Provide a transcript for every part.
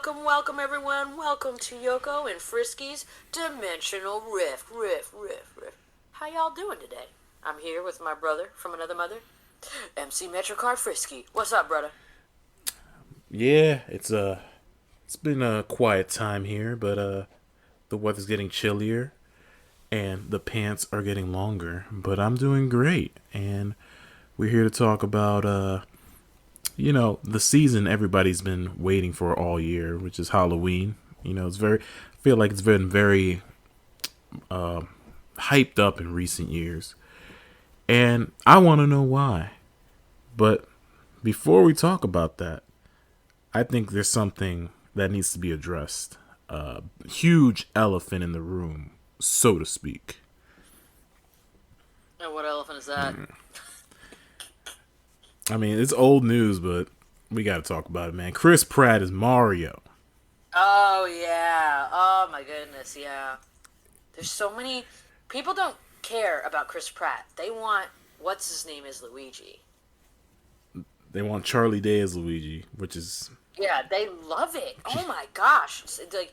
welcome everyone. Welcome to Yoko and Frisky's Dimensional Riff. How y'all doing today? I'm here with my brother from another mother, MC Metrocard Frisky. What's up, brother? Yeah, it's been a quiet time here, but the weather's getting chillier and the pants are getting longer, but I'm doing great. And we're here to talk about the season everybody's been waiting for all year, which is Halloween. I feel like it's been very hyped up in recent years. And I want to know why. But before we talk about that, I think there's something that needs to be addressed. Huge elephant in the room, so to speak. And what elephant is that? I mean, it's old news, but we got to talk about it, man. Chris Pratt is Mario. Oh yeah. Oh my goodness, yeah. There's so many people don't care about Chris Pratt. They want what's his name is Luigi. They want Charlie Day as Luigi, which is Yeah, they love it. Oh my gosh. Like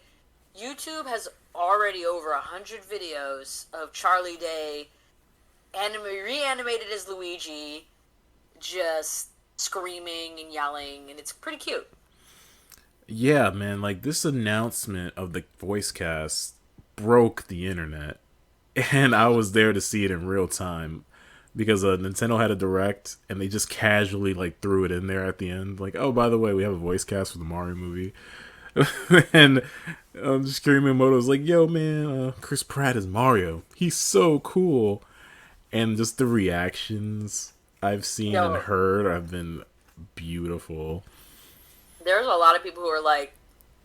YouTube has already over 100 videos of Charlie Day reanimated as Luigi, just screaming and yelling, and it's pretty cute. yeah, man. Like this announcement of the voice cast broke the internet, and I was there to see it in real time because Nintendo had a direct, and they just casually like threw it in there at the end, like, oh, by the way, we have a voice cast for the Mario movie. And Screaming Moto was like, "Yo, man, Chris Pratt is Mario. He's so cool." And just the reactions I've seen and Yo, heard have been beautiful. there's a lot of people who are like,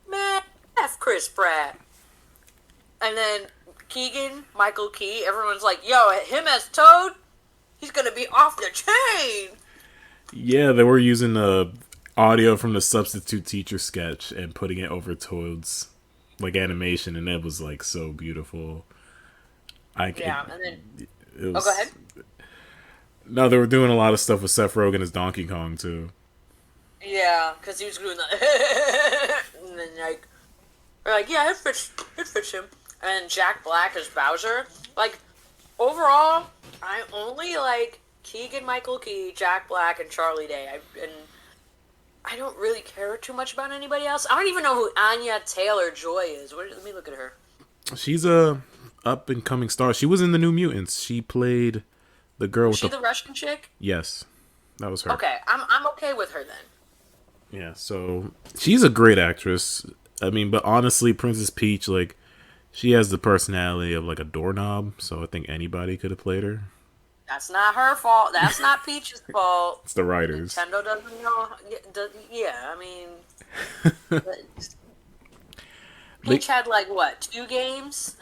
man, F Chris Pratt. And then Michael Key, everyone's like, yo, him as Toad, he's gonna be off the chain. Yeah, they were using the audio from the substitute teacher sketch and putting it over Toad's like animation, and it was like so beautiful. It, Yeah, and then, it oh, go was ahead. no, they were doing a lot of stuff with Seth Rogen as Donkey Kong too. Yeah, because he was doing that. And then, like, we're like, yeah, it fits him. And Jack Black as Bowser. Like, overall, I only like Keegan Michael Key, Jack Black, and Charlie Day. And I don't really care too much about anybody else. I don't even know who Anya Taylor Joy is. Let me look at her. She's a up and coming star. She was in the New Mutants. She played the girl Is with she the the Russian chick? yes, that was her. Okay, I'm okay with her then. Yeah, so she's a great actress. I mean, but honestly, Princess Peach, like, she has the personality of like a doorknob. So I think anybody could have played her. That's not her fault. That's not Peach's fault. It's the writers. Nintendo doesn't know. Yeah, I mean, They, Peach had like what, 2 games?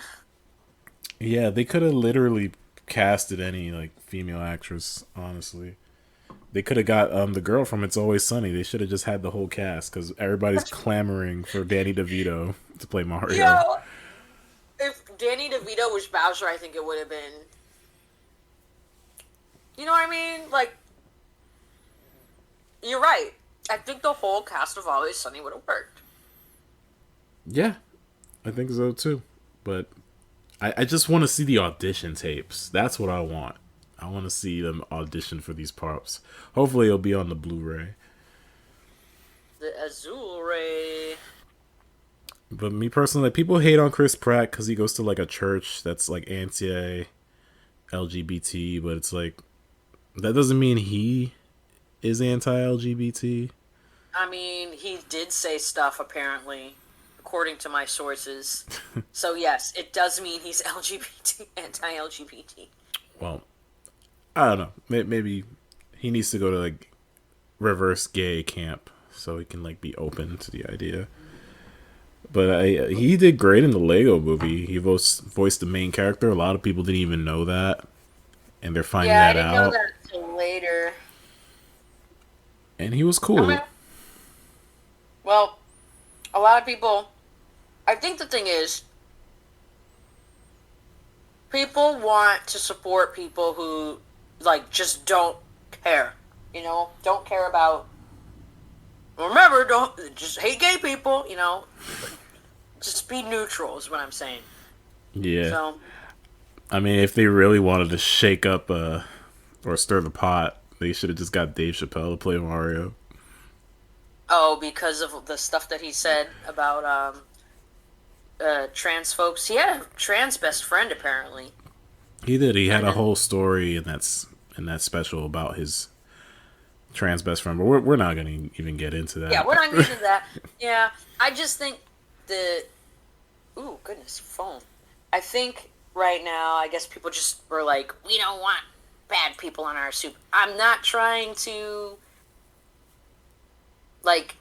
yeah, they could have literally casted any like female actress. Honestly, they could have got the girl from It's Always Sunny. They should have just had the whole cast because everybody's clamoring for Danny DeVito to play Mario. Yo, if Danny DeVito was Bowser, I think it would have been. You know what I mean? Like, you're right. I think the whole cast of Always Sunny would have worked. Yeah, I think so too. But I just want to see the audition tapes. That's what I want. I want to see them audition for these parts. Hopefully, it'll be on the Blu-ray. The Azul Ray. But me personally, like, people hate on Chris Pratt because he goes to like a church that's like anti-LGBT, but it's like that doesn't mean he is anti-LGBT. I mean, he did say stuff apparently, according to my sources. So yes, it does mean he's LGBT, anti-LGBT. Well, I don't know. Maybe he needs to go to like reverse gay camp so he can like be open to the idea. But he did great in the Lego movie. He voiced the main character. A lot of people didn't even know that, and they're finding Yeah, I that didn't know out. that until later. And he was I mean, cool. well, a lot of people. I think the thing is, people want to support people who, like, just don't care. You know, don't care about Remember, don't just hate gay people. Just be neutral is what I'm saying. Yeah. So, I mean, if they really wanted to shake up or stir the pot, they should have just got Dave Chappelle to play Mario. oh, because of the stuff that he said about trans folks. He had a trans best friend apparently. He did. He had And a then whole story in that special about his trans best friend, but we're not going to even get into yeah, that. we're not getting into that. Yeah, I just think the ooh goodness phone. I think right now, I guess people just were like, we don't want bad people on our soup. I'm not trying to like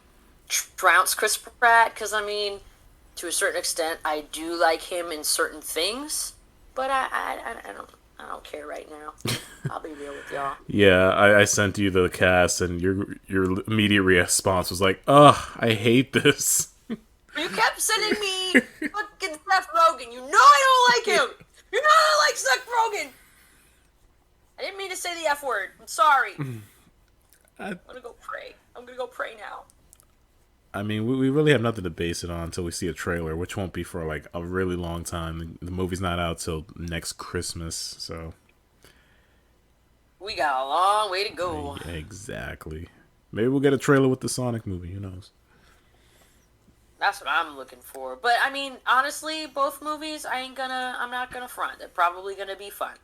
trounce Chris Pratt because I mean, to a certain extent, I do like him in certain things, but I don't care right now. I'll be real with y'all. Yeah, I sent you the cast, and your immediate response was like, "Ugh, I hate this." You kept sending me fucking Seth Rogen. You know I don't like him. You know I don't like Seth Rogen. I didn't mean to say the F word. I'm sorry. I'm gonna go pray. I'm gonna go pray now. I mean, we really have nothing to base it on until we see a trailer, which won't be for like a really long time. The movie's not out till next Christmas, so We got a long way to go. yeah, exactly. Maybe we'll get a trailer with the Sonic movie. Who knows? That's what I'm looking for. But I mean, honestly, both movies, I'm not gonna front. They're probably gonna be fun.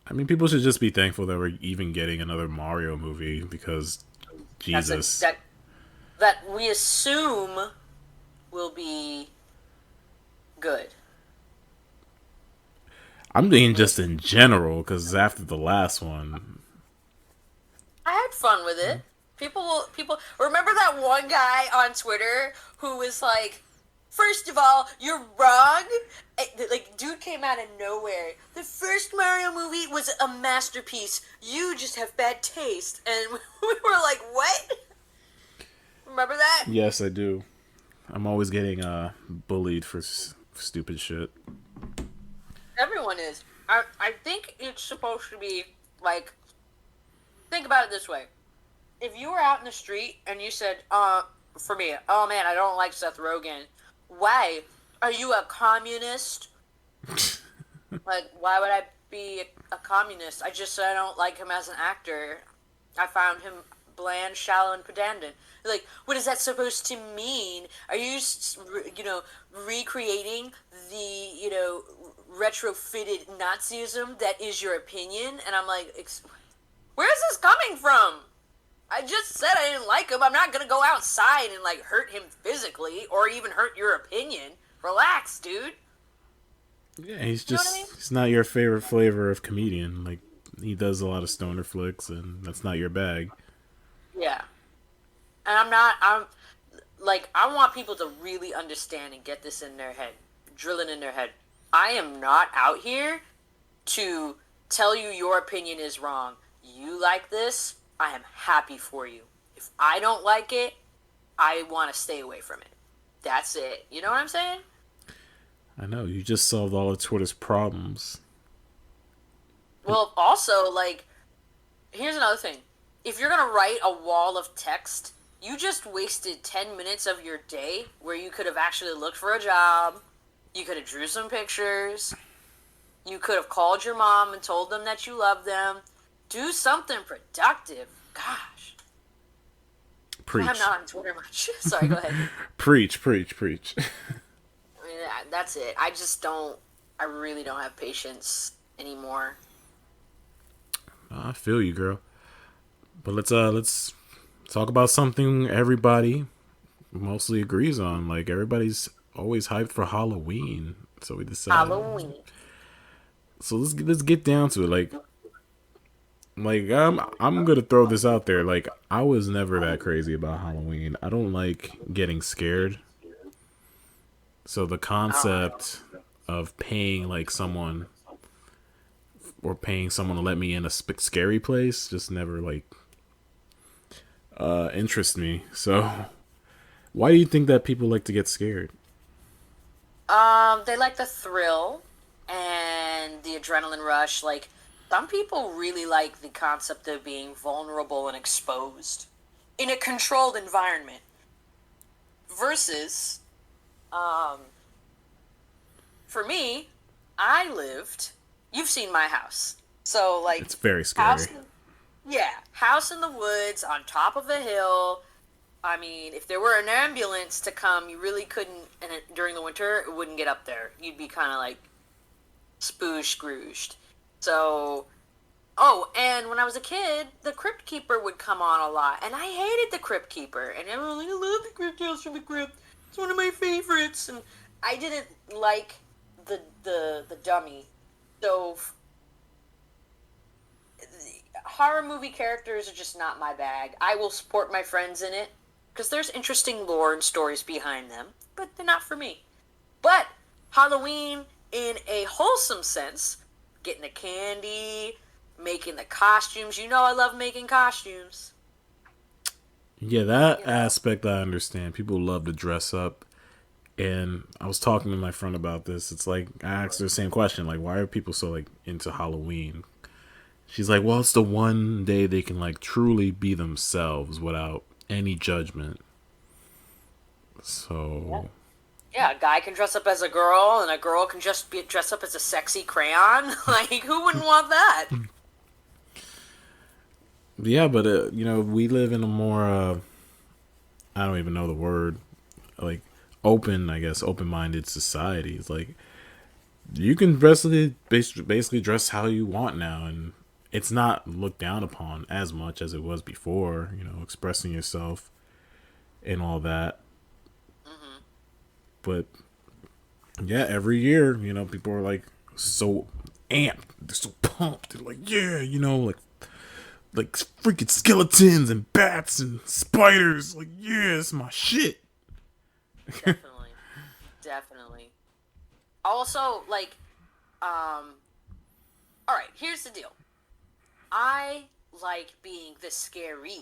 I mean, people should just be thankful that we're even getting another Mario movie because That's Jesus. that we assume will be good. I'm being just in general because after the last one, I had fun with it. People remember that one guy on Twitter who was like, first of all, you're wrong. Like, dude came out of nowhere. The first Mario movie was a masterpiece. You just have bad taste. And we were like, what? Remember that? yes, I do. I'm always getting bullied for stupid shit. Everyone is. I think it's supposed to be like, think about it this way. If you were out in the street and you said, for me, oh man, I don't like Seth Rogen. Why? Are you a communist? Like, why would I be a communist? I just said I don't like him as an actor. I found him bland, shallow, and pedantic. Like, what is that supposed to mean? Are you, recreating the, retrofitted Nazism that is your opinion? And I'm like, where is this coming from? I just said I didn't like him. I'm not gonna go outside and like hurt him physically or even hurt your opinion. Relax, dude. Yeah, he's You know just what I mean? he's not your favorite flavor of comedian. Like he does a lot of stoner flicks, and that's not your bag. Yeah. And I'm like, I want people to really understand and get this in their head, drill it in their head. I am not out here to tell you your opinion is wrong. You like this, I am happy for you. If I don't like it, I want to stay away from it. That's it. You know what I'm saying? I know you just solved all of Twitter's problems. Well, also, like, here's another thing. If you're going to write a wall of text, you just wasted 10 minutes of your day where you could have actually looked for a job. You could have drew some pictures. You could have called your mom and told them that you love them. Do something productive. Gosh. Preach, I'm not on Twitter much. Sorry, go ahead. preach, preach, preach. I mean, that's it. I really don't have patience anymore. I feel you, girl. But let's talk about something everybody mostly agrees on. Like everybody's always hyped for Halloween, so we decided. Halloween. So let's get down to it. Like I'm gonna throw this out there. Like I was never that crazy about Halloween. I don't like getting scared. So the concept of paying like someone or paying someone to let me in a scary place just never like interest me. So why do you think that people like to get scared? They like the thrill and the adrenaline rush. Like, some people really like the concept of being vulnerable and exposed. in a controlled environment versus, um, for me, I lived. You've seen my house, so like It's very house. scary. Yeah, house in the woods on top of a hill. I mean, if there were an ambulance to come, you really couldn't. And during the winter, it wouldn't get up there. You'd be kind of like spoosh scrooged. So, oh, and when I was a kid, the Crypt Keeper would come on a lot, and I hated the Crypt Keeper. And everyone was like, I love the Crypt Tales from the Crypt. It's one of my favorites. And I didn't like the dummy. So horror movie characters are just not my bag. I will support my friends in it because there's interesting lore and stories behind them, but they're not for me. But Halloween, in a wholesome sense, getting the candy, making the costumes. You know, I love making costumes. Yeah, that You know, aspect I understand. People love to dress up. And I was talking to my friend about this. It's like I asked her the same question, like, why are people so like into Halloween? She's like, well, it's the one day they can like truly be themselves without any judgment. yeah. So Yeah, a guy can dress up as a girl, and a girl can just be dress up as a sexy crayon. Like, who wouldn't want that? yeah, but we live in a more I don't even know the word, like open, I guess, open-minded society. It's like you can basically dress how you want now, and it's not looked down upon as much as it was before. Expressing yourself and all that. Hmm. But yeah, every year, people are like so amped, they're so pumped. They're like, yeah, like freaking skeletons and bats and spiders. Like, yeah, it's my shit. Definitely, definitely. Also, like, um, all right. Here's the deal. I like being the scary.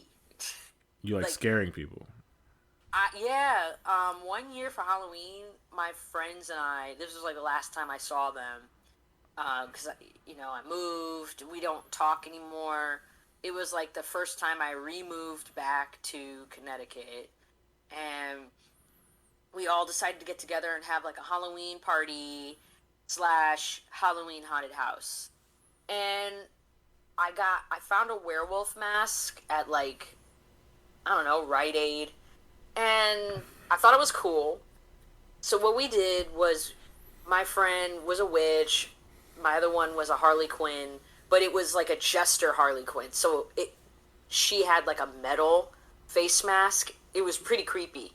You like Like, scaring people. yeah. One year for Halloween, my friends and I. This was like the last time I saw them. Because I moved. We don't talk anymore. It was like the first time I removed back to Connecticut, and we all decided to get together and have like a Halloween party slash Halloween haunted house. And I found a werewolf mask at like, I don't know, Rite Aid, and I thought it was cool. So what we did was, my friend was a witch, my other one was a Harley Quinn, but it was like a jester Harley Quinn. So she had like a metal face mask. It was pretty creepy.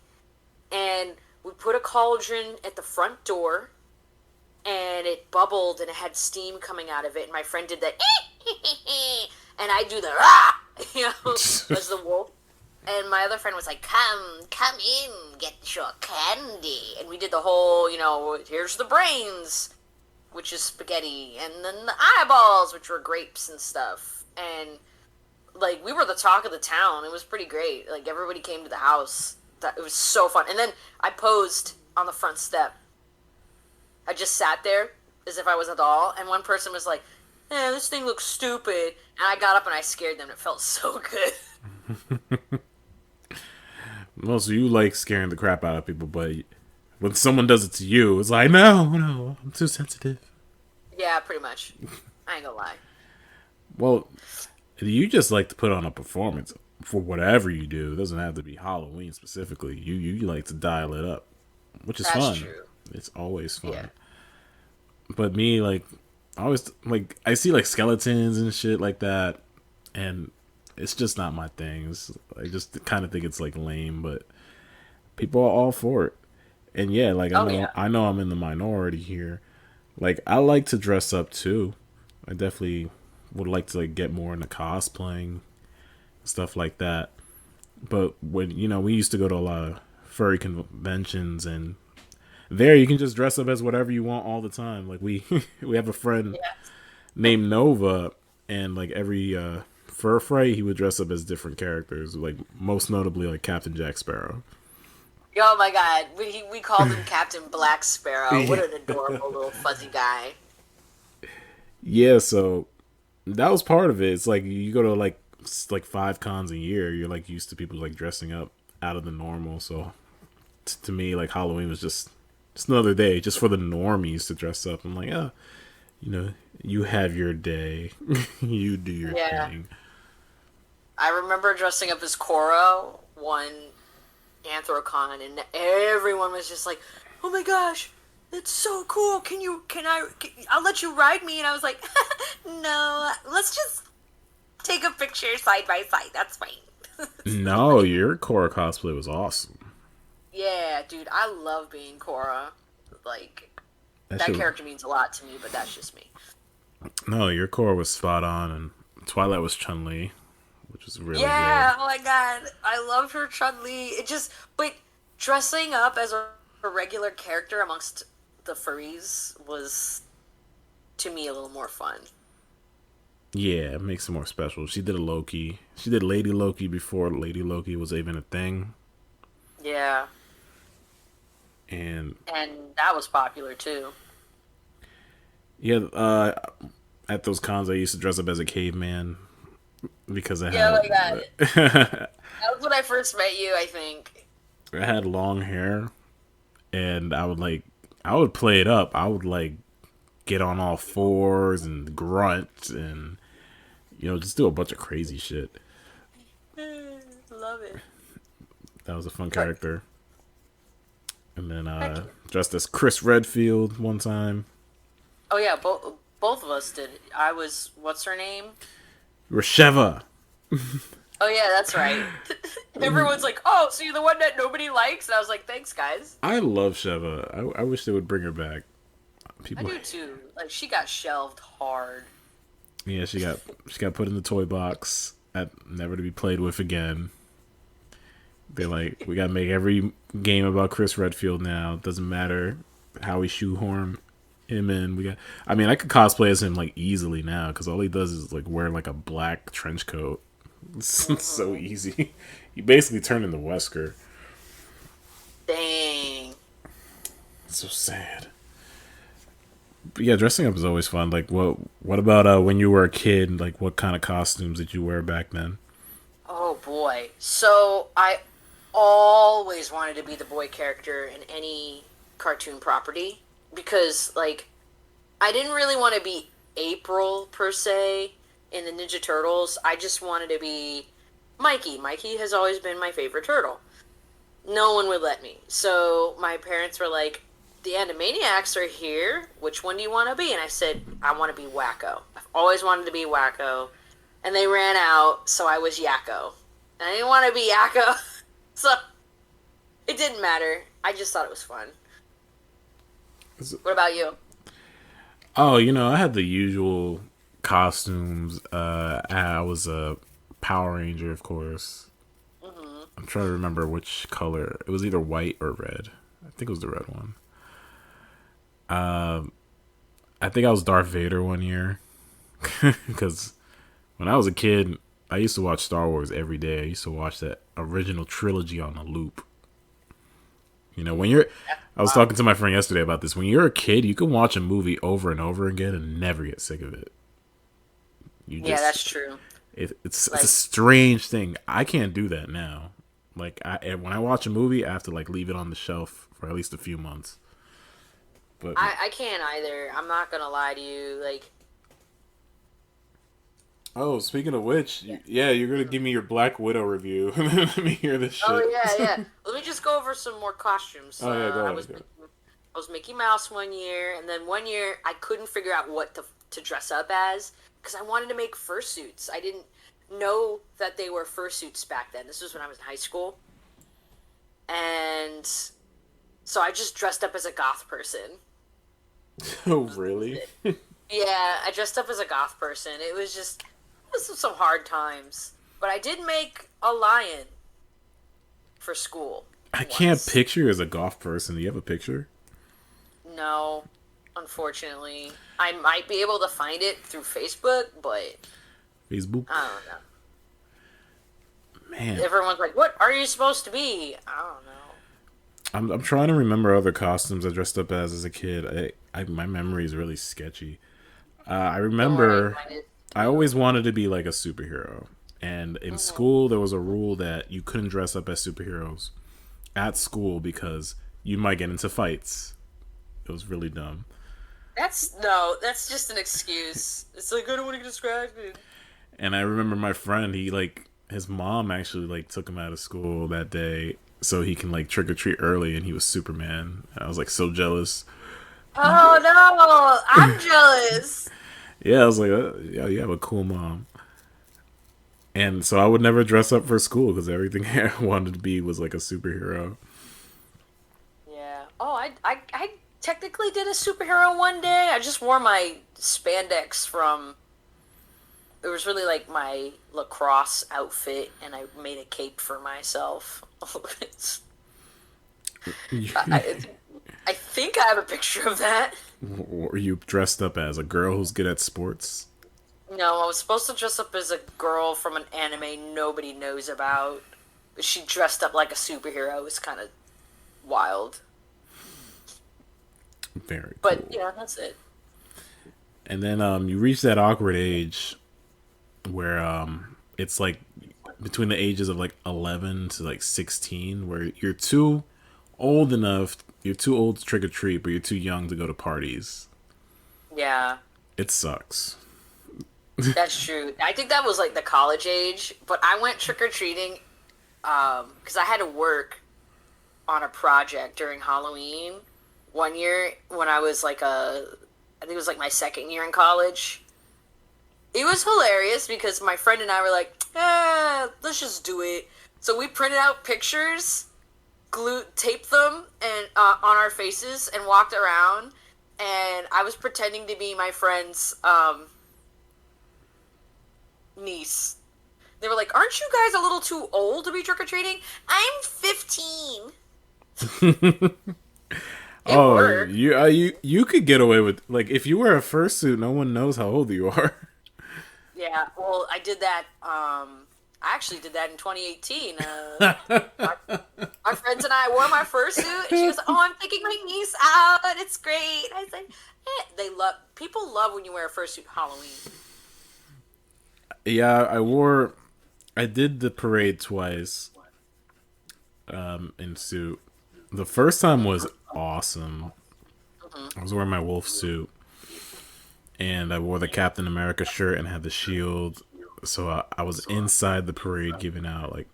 And we put a cauldron at the front door, and it bubbled and it had steam coming out of it. And my friend did that, and I do the rah, as the wolf. And my other friend was like, come in, get your candy. And we did the whole, here's the brains, which is spaghetti, and then the eyeballs, which were grapes and stuff. And, like, we were the talk of the town. It was pretty great. Like, everybody came to the house. It was so fun. And then I posed on the front step. I just sat there as if I was a doll, and one person was like, this thing looks stupid. And I got up and I scared them. It felt so good. Well, so you like scaring the crap out of people, but when someone does it to you, it's like, no, no, I'm too sensitive. Yeah, pretty much. I ain't gonna lie. Well, you just like to put on a performance for whatever you do. It doesn't have to be Halloween specifically. You like to dial it up, which is That's fun. true. It's always fun. Yeah. But me, like, I always like I see like skeletons and shit like that, and it's just not my thing. I just kind of think it's like lame, but people are all for it. And yeah, like I Oh, know yeah. I know I'm in the minority here. Like I like to dress up too. I definitely would like to like get more into cosplaying, stuff like that. But when we used to go to a lot of furry conventions, and there you can just dress up as whatever you want all the time. Like we we have a friend Yeah. named Nova, and like every fur fray he would dress up as different characters, like most notably like Captain Jack Sparrow. Oh my god, we called him Captain Black Sparrow. What an adorable little fuzzy guy. Yeah, so that was part of it. It's like you go to like like 5 cons a year, you're like used to people like dressing up out of the normal. So to me, like Halloween was just another day, just for the normies to dress up. I'm like, oh, you have your day, you do your Yeah. thing. I remember dressing up as Korra one Anthrocon, and everyone was just like, "Oh my gosh, that's so cool! I'll let you ride me." And I was like, "No, let's just take a picture side by side. That's fine." So, No, your Korra cosplay was awesome. yeah, dude, I love being Korra. Like, That that shit. character means a lot to me, but that's just me. No, your Korra was spot on, and Twilight was Chun Li, which was really good. Yeah, oh my god, I loved her Chun-Li. But dressing up as a regular character amongst the furries was, to me, a little more fun. Yeah, it makes it more special. She did a Loki. She did Lady Loki before Lady Loki was even a thing, Yeah, and and that was popular too. yeah, at those cons I used to dress up as a caveman because I Yeah, had oh my god, that was when I first met you, I think. I had long hair, and I would play it up. I would like get on all fours and grunt and just do a bunch of crazy shit. Love it. That was a fun But character. And then heck yeah. dressed as Chris Redfield one time. Oh yeah, both of us did. I was, what's her name? Rasheva. Oh yeah, that's right. Everyone's like, "Oh, so you're the one that nobody likes?" And I was like, "Thanks, guys." I love Sheva. I wish they would bring her back. I People, do too. Like, she got shelved hard. yeah, she got put in the toy box at never to be played with again. They're like, we gotta make every game about Chris Redfield now. Doesn't matter how we shoehorn him in. I mean, I could cosplay as him like easily now because all he does is like wear like a black trench coat. It's so easy. He basically turned into Wesker. Dang. It's so sad. But yeah, dressing up is always fun. Like, what about when you were a kid? Like, what kind of costumes did you wear back then? Oh boy. So I always wanted to be the boy character in any cartoon property because, like, I didn't really want to be April per se in the Ninja Turtles. I just wanted to be Mikey. Mikey has always been my favorite turtle. No one would let me. So my parents were like, "The Animaniacs are here. Which one do you want to be?" And I said, "I want to be Wacko. I've always wanted to be Wacko." And they ran out, so I was Yakko. And I didn't want to be Yakko, so it didn't matter. I just thought it was fun. What about you? Oh, I had the usual costumes. I was a Power Ranger, of course. Hmm. I'm trying to remember which color. It was either white or red. I think it was the red one. I think I was Darth Vader one year because when I was a kid, I used to watch Star Wars every day. I used to watch that original trilogy on a loop. I was talking to my friend yesterday about this. When you're a kid, you can watch a movie over and over again and never get sick of it. You Yeah, just that's true. it's a Like, strange thing. I can't do that now. Like when I watch a movie, I have to like leave it on the shelf for at least a few months. But I can't either. I'm not gonna lie to you. Like, oh, speaking of which, yeah. yeah, you're gonna give me your Black Widow review. Let me hear this Oh shit. yeah, yeah. Let me just go over some more costumes. Oh yeah, go I ahead. was Go ahead. I was Mickey Mouse one year, and then one year I couldn't figure out what to dress up as because I wanted to make fursuits. I didn't know that they were fursuits back then. This was when I was in high school, and so I just dressed up as a goth person. Oh really? Yeah, I dressed up as a goth person. It was some hard times, but I did make a lion for school I can't once. picture you as a golf person. Do you have a picture? No, unfortunately. I might be able to find it through Facebook, but Facebook. I don't know. Man, Everyone's like, "What are you supposed to be?" I don't know. I'm trying to remember other costumes I dressed up as a kid. My memory is really sketchy. I Don't worry, remember mine is I too. always wanted to be like a superhero, And in school, there was a rule that you couldn't dress up as superheroes at school because you might get into fights. It was really dumb. That's just an excuse. It's like I don't want to get distracted. And I remember my friend, he like his mom actually like took him out of school that day so he can like trick or treat early, and he was Superman. I was like so jealous. Oh no, I'm jealous. Yeah, I was like, yeah, you have a cool mom. And so I would never dress up for school because everything I wanted to be was like a superhero. Yeah. Oh, I technically did a superhero one day. I just wore my spandex from. It was really like my lacrosse outfit, and I made a cape for myself. I, I think I have a picture of that. Were you dressed up as a girl who's good at sports? No, I was supposed to dress up as a girl from an anime nobody knows about. She dressed up like a superhero. It was kind of wild. Very But cool. yeah, that's it. And then you reach that awkward age where it's like between the ages of like 11 to like 16 where you're too old enough, you're too old to trick or treat, but you're too young to go to parties. Yeah, It sucks. that's true. I think that was like the college age, but I went trick or treating because I had to work on a project during Halloween one year when I was like I think it was like my second year in college. It was hilarious because my friend and I were like, let's just do it. So we printed out pictures, taped them and on our faces, and walked around. And I was pretending to be my friend's niece. They were like, "Aren't you guys a little too old to be trick or treating?" I'm 15. It Oh, worked. you could get away with like if you wear a fursuit, no one knows how old you are. Yeah, well, I did that. I actually did that in 2018. My friends and I wore my fursuit, and she was like, "Oh, I'm taking my niece out. It's great." I was like, people love when you wear a fursuit Halloween. Yeah, I did the parade twice in suit. The first time was awesome. I was wearing my wolf suit, and I wore the Captain America shirt and had the shield. So I was inside the parade giving out like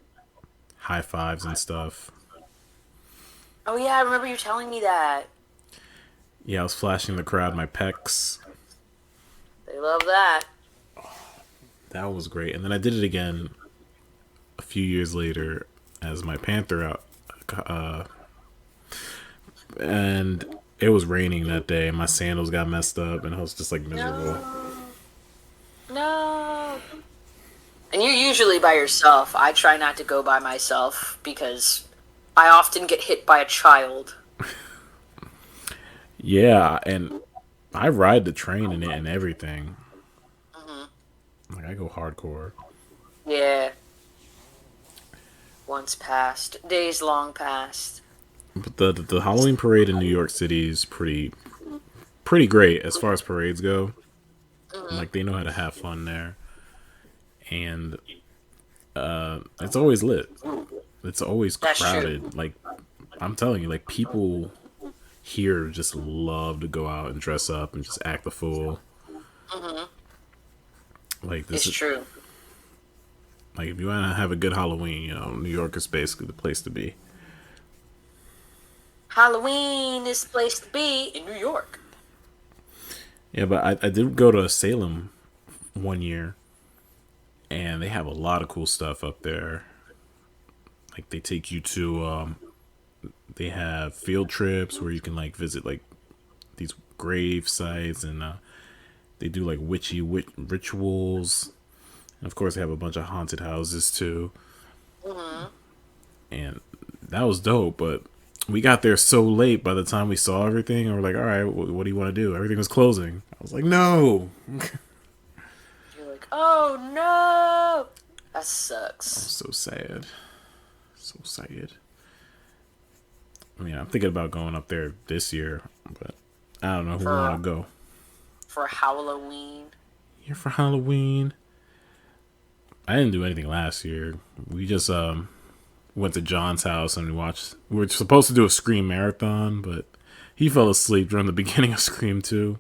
high fives and stuff. Oh yeah, I remember you telling me that. Yeah, I was flashing the crowd my pecs. They love that. That was great. And then I did it again a few years later as my Panther out. And it was raining that day, and my sandals got messed up, and I was just like miserable. No, no. And you're usually by yourself. I try not to go by myself because I often get hit by a child. Yeah, and I ride the train in it and everything. Like I go hardcore. Yeah. Once past, days long past. But the Halloween parade in New York City is pretty great as far as parades go. Like they know how to have fun there, and it's always lit. It's always That's true. crowded. Like I'm telling you, like people here just love to go out and dress up and just act the fool. Like this It's is true. like if you want to have a good Halloween, New York is basically the place to be. Halloween is the place to be in New York. Yeah, but I did go to Salem one year, and they have a lot of cool stuff up there. Like they take you to, they have field trips where you can like visit like these grave sites, and they do like rituals. And of course, they have a bunch of haunted houses too. And that was dope, but we got there so late by the time we saw everything, and we're like, all right, what do you want to do? Everything was closing. I was like, no. You're like, oh no, that sucks. So sad. So sad. I mean, I'm thinking about going up there this year, but I don't know who want to go. For Halloween. Here for Halloween. I didn't do anything last year. We just went to John's house and we watched. We were supposed to do a Scream marathon, but he fell asleep during the beginning of Scream 2.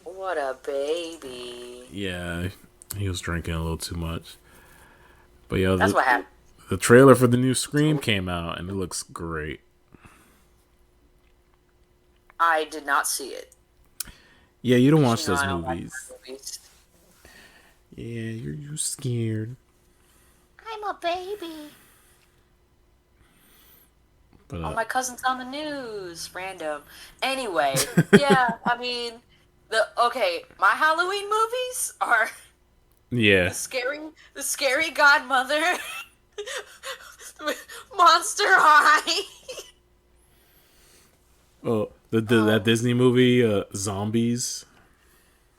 What a baby. Yeah, he was drinking a little too much. But yeah, That's what happened. the trailer for the new Scream came out and it looks great. I did not see it. Yeah, you don't watch You know those I don't like movies. movies. Yeah, you're scared. I'm a baby. But Oh, my cousin's on the news. Random. Anyway, yeah, I mean, my Halloween movies are yeah. the scary godmother, Monster High. Oh, that Disney movie, Zombies.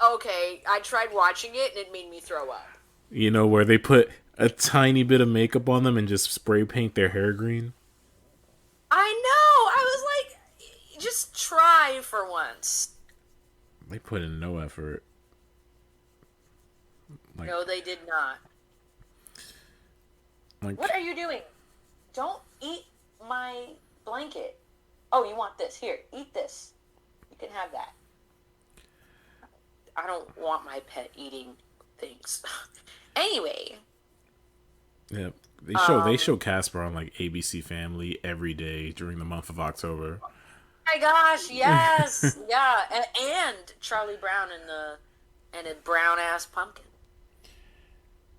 Okay, I tried watching it and it made me throw up. You know, where they put a tiny bit of makeup on them and just spray paint their hair green. I know. I was like, just try for once. They put in no effort. Like, No, they did not. like What are you doing? Don't eat my blanket. Oh, you want this? Here, eat this. You can have that. I don't want my pet eating things. Anyway. yeah, they show Casper on like ABC Family every day during the month of October. Oh my gosh, yes, yeah, and Charlie Brown and a brown ass pumpkin.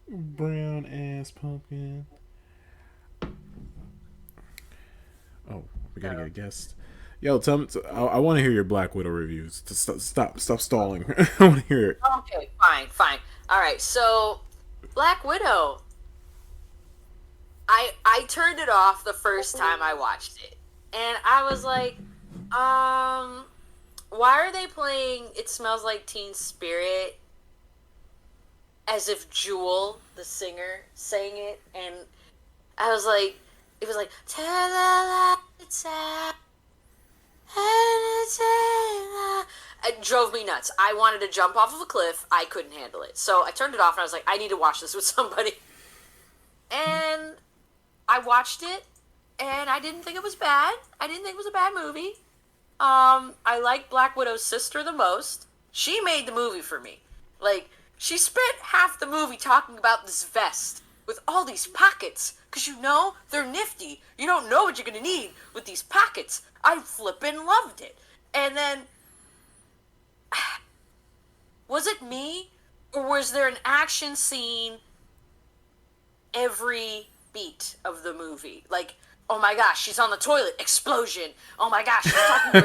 Brown ass pumpkin. Oh, we gotta get a guest. Yo, tell me. I want to hear your Black Widow reviews. Stop stalling. I want to hear it. Okay, fine. All right, so Black Widow. I turned it off the first time I watched it, and I was like, why are they playing "It Smells Like Teen Spirit" as if Jewel, the singer, sang it, and I was like, it was like, "Turn the lights out." It drove me nuts. I wanted to jump off of a cliff. I couldn't handle it. So I turned it off and I was like, I need to watch this with somebody. And I watched it and I didn't think it was bad. I didn't think it was a bad movie. I like Black Widow's sister the most. She made the movie for me. Like, she spent half the movie talking about this vest with all these pockets. Because you know, they're nifty. You don't know what you're going to need with these pockets. I flippin' loved it. And then, was it me? Or was there an action scene every beat of the movie? Like, oh my gosh, she's on the toilet. Explosion. Oh my gosh, she's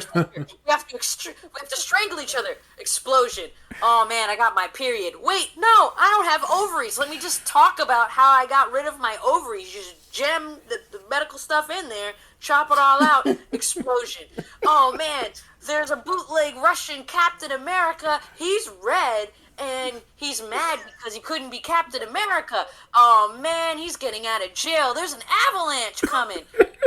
talking to her sister. We have to strangle each other. Explosion. Oh man, I got my period. Wait, no, I don't have ovaries. Let me just talk about how I got rid of my ovaries. Just jam the medical stuff in there, chop it all out. Explosion. Oh man, there's a bootleg Russian Captain America. He's red. And he's mad because he couldn't be Captain America. Oh man, he's getting out of jail. There's an avalanche coming.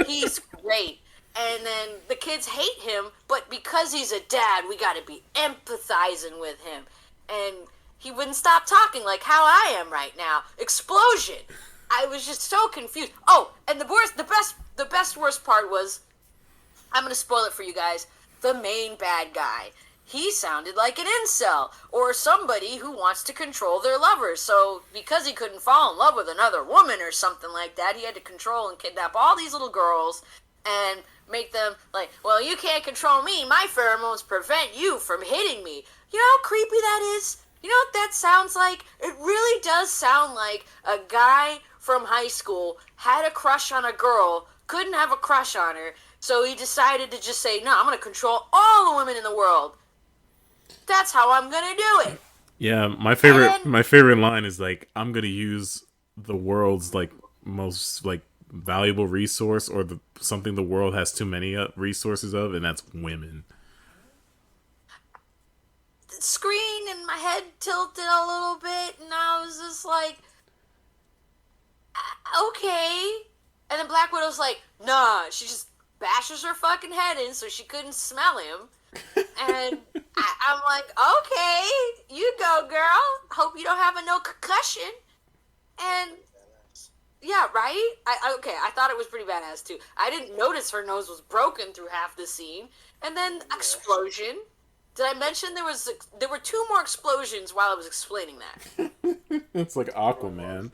He's great. And then the kids hate him, but because he's a dad, we gotta be empathizing with him. And he wouldn't stop talking like how I am right now. Explosion. I was just so confused. Oh, and the worst part was, I'm gonna spoil it for you guys, the main bad guy. He sounded like an incel, or somebody who wants to control their lovers. So, because he couldn't fall in love with another woman or something like that, he had to control and kidnap all these little girls and make them like, well, you can't control me. My pheromones prevent you from hitting me. You know how creepy that is? You know what that sounds like? It really does sound like a guy from high school had a crush on a girl, couldn't have a crush on her, so he decided to just say, no, I'm going to control all the women in the world. That's how I'm gonna do it. Yeah, my favorite line is like, I'm gonna use the world's like most like valuable resource, or something the world has too many resources of, and that's women. The screen and my head tilted a little bit, and I was just like, okay. And then Black Widow's like, nah, she just bashes her fucking head in so she couldn't smell him. And I'm like, okay, you go, girl. Hope you don't have no concussion. And Pretty badass. yeah, right? Okay, I thought it was pretty badass too. I didn't notice her nose was broken through half the scene. And then Yeah. explosion. Did I mention there were two more explosions while I was explaining that? It's like There really Aquaman.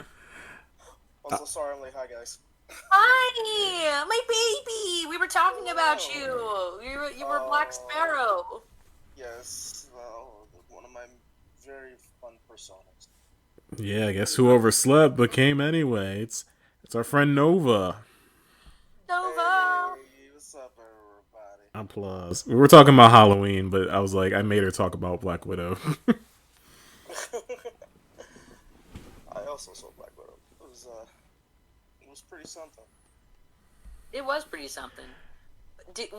was. Also, sorry I'm late. Hi, guys. Hi, my baby. We were talking about Hello. you. You were Black Oh, Sparrow. yes. Well, one of my very fun personas. Yeah, I guess who overslept but came anyway. It's our friend Nova. Nova. Hey, what's up, everybody? Applause. We were talking about Halloween, but I was like, I made her talk about Black Widow. I also saw Black Widow. It was pretty something. It was pretty something.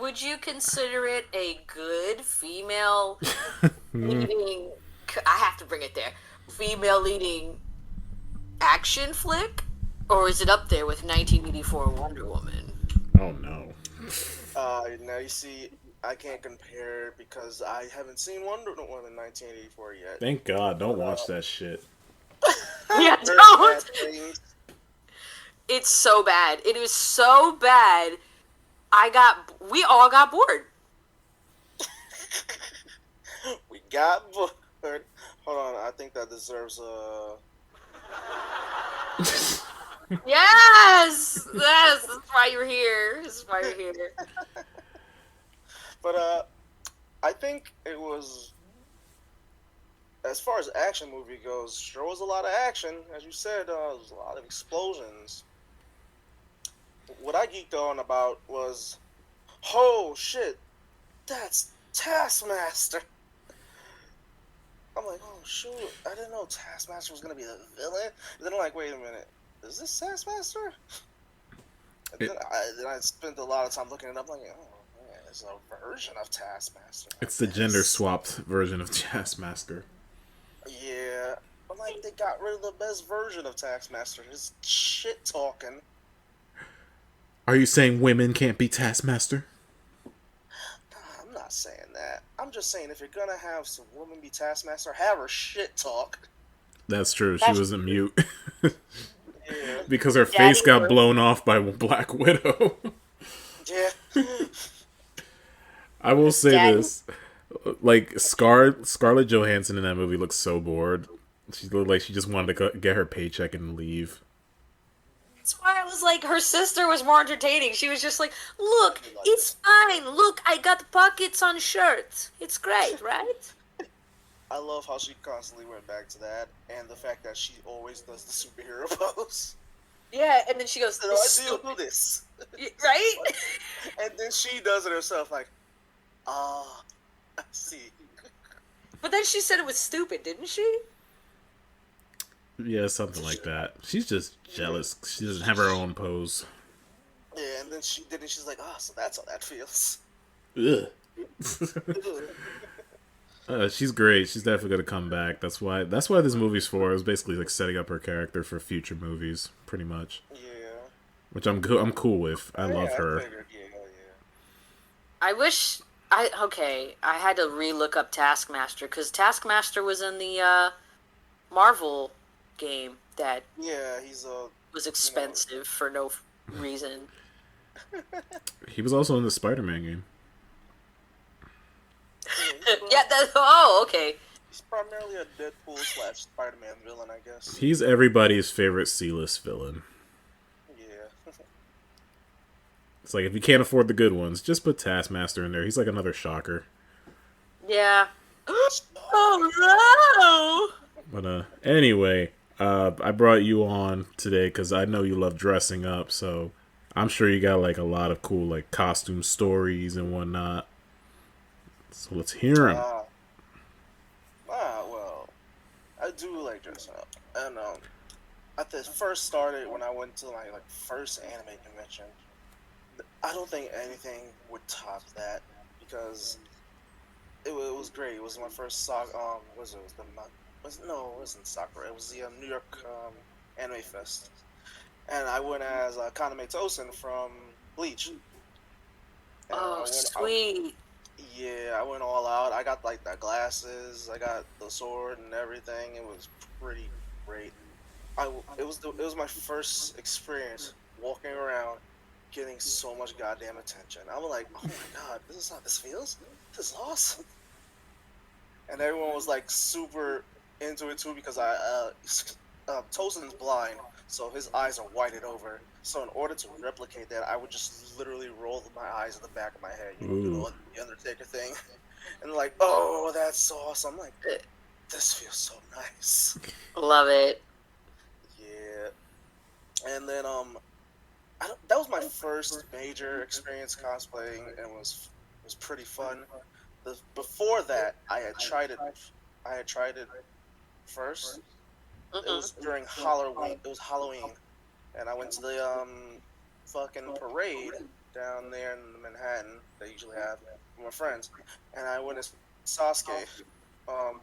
Would you consider it a good female leading? I have to bring it there. Female leading action flick, or is it up there with 1984 Wonder Woman? Oh no. Now you see, I can't compare because I haven't seen Wonder Woman 1984 yet. Thank God, don't But, watch that shit. Yeah, there's don't. bad things. It's so bad. It is so bad. We all got bored. We got bored. Hold on, I think that deserves a. Yes, yes. That's why you're here. That's why you're here. But I think it was, as far as action movie goes, there was a lot of action. As you said, there was a lot of explosions. What I geeked on about was, oh shit, that's Taskmaster. I'm like, oh shoot, I didn't know Taskmaster was gonna be the villain. And then I'm like, wait a minute, is this Taskmaster? And then I spent a lot of time looking it up, like, oh man, it's a version of Taskmaster. It's the gender swapped version of Taskmaster. Yeah, but like they got rid of the best version of Taskmaster. His shit talking. Are you saying women can't be Taskmaster? I'm not saying that. I'm just saying if you're gonna have some woman be Taskmaster, have her shit talk. That's true. She was a mute. Yeah, Because her Daddy face got work. blown off by Black Widow. yeah. I will say Daddy. this. Like, Scarlett Johansson in that movie looks so bored. She looked like she just wanted to get her paycheck and leave. That's why I was like, her sister was more entertaining. She was just like, look, it's fine. Look, I got pockets on shirts. It's great, right? I love how she constantly went back to that, and the fact that she always does the superhero pose. Yeah, and then she goes, So "This I is do stupid." this, Right? and then she does it herself, like, ah, I see. But then she said it was stupid, didn't she? Yeah, something like that. She's just jealous. She doesn't have her own pose. Yeah, and then she's like, ah, so that's how that feels. Ugh. She's great. She's definitely gonna come back. That's why this movie's for. It was basically like setting up her character for future movies, pretty much. Yeah. Which I'm cool with. I love her. I figured, yeah. I wish I had to re-look up Taskmaster because Taskmaster was in the Marvel game that Yeah, he's was expensive for no reason. He was also in the Spider-Man game. Yeah, okay. He's primarily a Deadpool / Spider-Man villain, I guess. He's everybody's favorite C-list villain. Yeah. It's like if you can't afford the good ones, just put Taskmaster in there. He's like another shocker. Yeah. Oh no! But anyway, I brought you on today because I know you love dressing up, so I'm sure you got like a lot of cool like costume stories and whatnot. So let's hear them. Well, I do like dressing up, and I first started when I went to my first anime convention. I don't think anything would top that because it was great. It was my first was it? No, it wasn't Sakura. It was the New York Anime Fest, and I went as Kaname Tosen from Bleach. And Oh, sweet. I went all out. I got like the glasses, I got the sword and everything. It was pretty great. it was my first experience walking around getting so much goddamn attention. I'm like, oh my god, this is how this feels. This is awesome. And everyone was like super into it too because Tosin's blind, so his eyes are whited over. So in order to replicate that, I would just literally roll my eyes in the back of my head, you know, do Ooh. the Undertaker thing, and like, oh, that's awesome. I'm like, this feels so nice. Love it. Yeah. And then that was my first major experience cosplaying, and was pretty fun. Before that, I had tried it. I had tried it first. It Mm-mm. was during Halloween. It was Halloween, and I went to the fucking parade down there in Manhattan. They usually have with my friends, and I went as Sasuke. Um,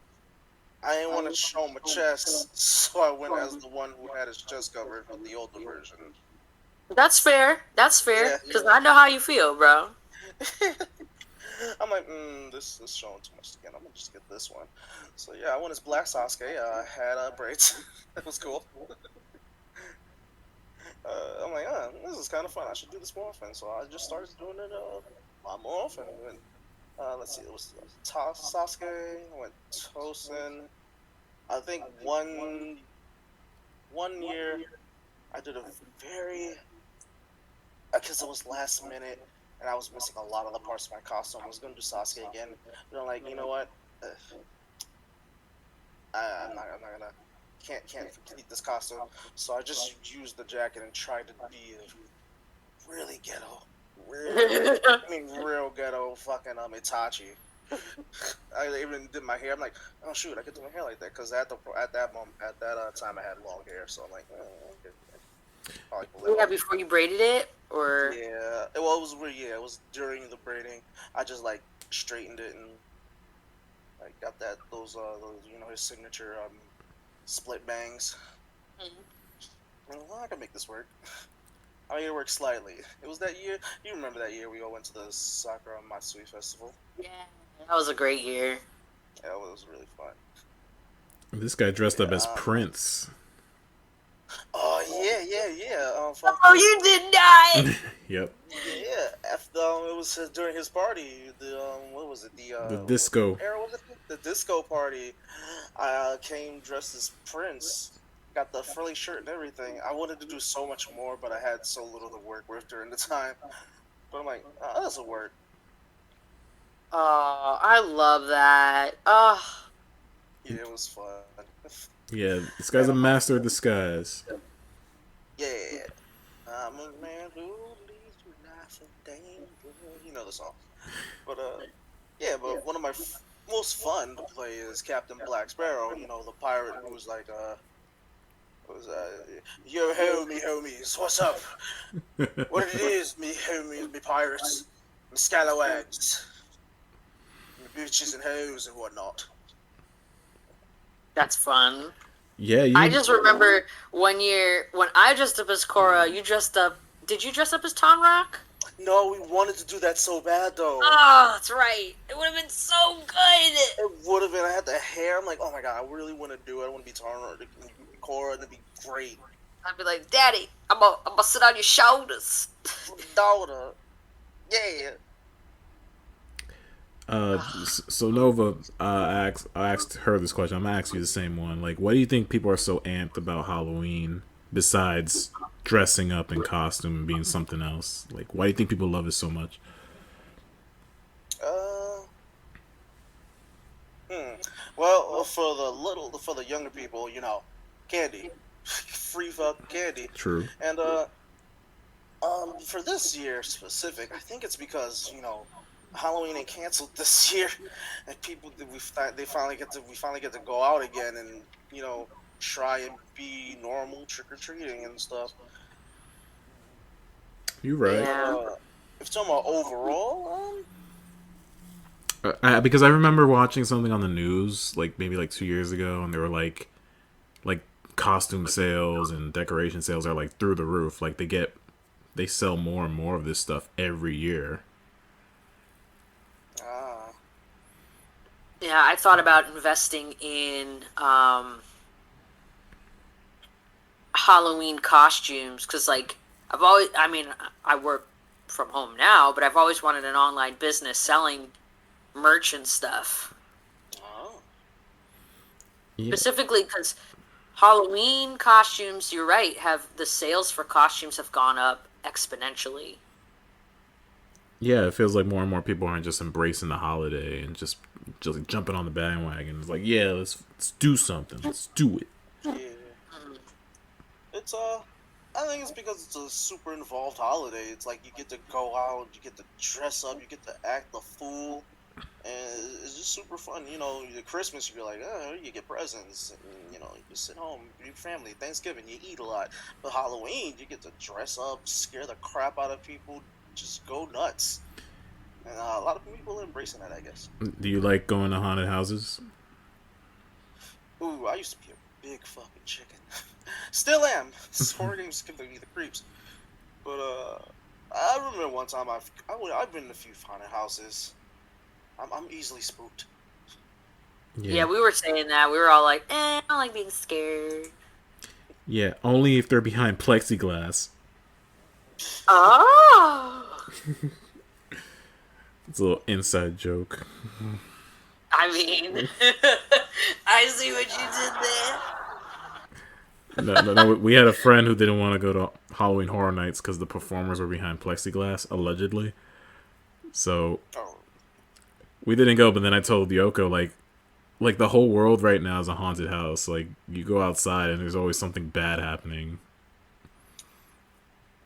I didn't want to show my chest, so I went as the one who had his chest covered with the older version. That's fair. That's fair. Yeah. Because I know how you feel, bro. I'm like, this is showing too much skin. I'm gonna just get this one. So yeah, I went as Black Sasuke. I had braids. That was cool. I'm like, this is kind of fun. I should do this more often. So I just started doing it a lot more often. And, let's see, it was Sasuke. I went Tosin. I think one year I did a very because it was last minute and I was missing a lot of the parts of my costume. I was gonna do Sasuke again, but I'm like, you know what? I'm not gonna can't complete this costume. So I just used the jacket and tried to be really ghetto, real ghetto fucking Itachi. I even did my hair. I'm like, oh shoot, I could do my hair like that because at that moment at that time I had long hair. So I'm like, okay. Yeah, before you braided it, or Yeah, well, it was it was during the braiding. I just like straightened it and like got those you know his signature split bangs. Well, I can make this work. I made it work slightly. It was that year. You remember that year we all went to the Sakura Matsui festival? yeah, that was a great year. Yeah, it was really fun. This guy dressed up as Yeah, Prince. oh yeah. Oh, you did not. Yep. Yeah, after it was during his party. The what was it? The What disco. era was it? The disco party. I came dressed as Prince. Got the frilly shirt and everything. I wanted to do so much more, but I had so little to work with during the time. But I'm like, this will work. Oh, I love that. Oh, Yeah, it was fun. Yeah, this guy's a master of disguise. Yeah. I'm a man who leads to life and danger. You know the song. But yeah, but one of my most fun to play is Captain Black Sparrow. You know, the pirate who was like yo homies, what's up? What it is, me homies, me pirates, me scalawags, me bitches and hoes and whatnot. that's fun. Yeah, I you. just remember one year when I dressed up as Korra. You dressed up. Did you dress up as Tonrock? No, we wanted to do that so bad though. Oh, that's right. It would have been so good. It would have been. I had the hair. I'm like, oh my god, I really want to do it. I want to be Cora, and it'd be great. I'd be like, Daddy, I'm gonna sit on your shoulders. Daughter, yeah. So Nova, I asked her this question. I'm gonna ask you the same one. Like, why do you think people are so amped about Halloween? Besides dressing up in costume and being something else, like, why do you think people love it so much? Uh, Well, for the younger people, you know, candy, free fucking candy, True. and for this year specific, I think it's because you know Halloween ain't canceled this year, and people we finally get to go out again and you know try and be normal trick or treating and stuff. You're right. Yeah. If you're talking about overall, Because I remember watching something on the news, like maybe like 2 years ago, and they were like costume sales and decoration sales are like through the roof. Like they sell more and more of this stuff every year. Yeah, I thought about investing in Halloween costumes, because like I work from home now, but I've always wanted an online business selling merch and stuff. Oh. Yeah. Specifically because Halloween costumes, you're right, have the sales for costumes have gone up exponentially. Yeah, it feels like more and more people aren't just embracing the holiday and just like jumping on the bandwagon. It's like, yeah, let's do something. Let's do it. Yeah. It's I think it's because it's a super involved holiday. It's like you get to go out, you get to dress up, you get to act the fool, and it's just super fun. You know, the Christmas you're like, oh, you get presents, and you know, you sit home with your family. Thanksgiving you eat a lot, but Halloween you get to dress up, scare the crap out of people, just go nuts. And a lot of people are embracing that, I guess. Do you like going to haunted houses? Ooh, I used to be a big fucking chicken. Still am. Horror games give me the creeps. But I remember one time I've been in a few haunted houses. I'm easily spooked. Yeah, we were saying that. We were all like, I don't like being scared. Yeah, only if they're behind plexiglass. Oh! It's a little inside joke. I mean, I see what you did there. No. We had a friend who didn't want to go to Halloween Horror Nights because the performers were behind plexiglass, allegedly. So Oh, we didn't go. But then I told Yoko, like the whole world right now is a haunted house. Like you go outside and there's always something bad happening.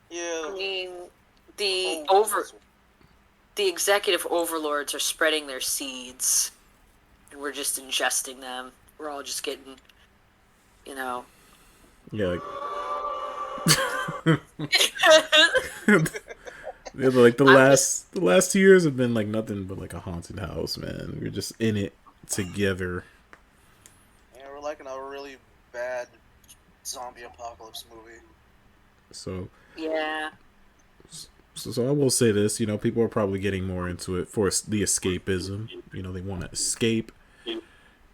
yeah. I mean, Oh, the executive overlords are spreading their seeds, and we're just ingesting them. We're all just getting, you know. Yeah, yeah, like the last 2 years have been like nothing but like a haunted house, man. We're just in it together. Yeah, we're like in a really bad zombie apocalypse movie. So Yeah. So I will say this, you know, people are probably getting more into it for the escapism. You know, they want to escape,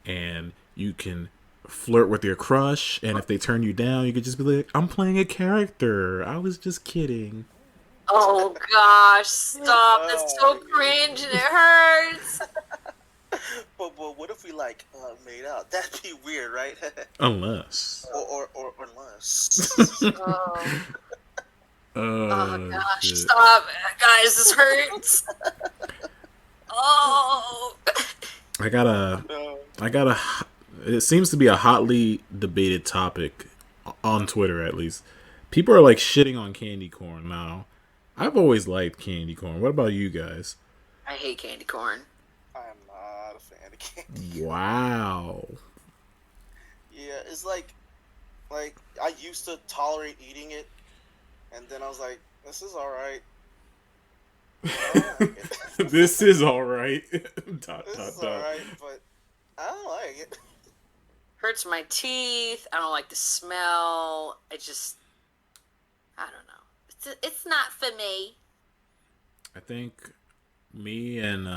and you can flirt with your crush, and if they turn you down, you could just be like, "I'm playing a character. I was just kidding." Oh gosh, stop! That's so cringe and it hurts. But what if we like made out? That'd be weird, right? Unless. or unless. Oh, oh gosh, Shit. stop, guys! This hurts. Oh. I got a. It seems to be a hotly debated topic on Twitter, at least. People are like shitting on candy corn now. I've always liked candy corn. What about you guys? I hate candy corn. I'm not a fan of candy. Wow. Yeah, it's like I used to tolerate eating it, and then I was like, this is all right. I don't like it. This is all right. This is all right, but I don't like it. Hurts my teeth. I don't like the smell. I don't know. It's not for me. I think me and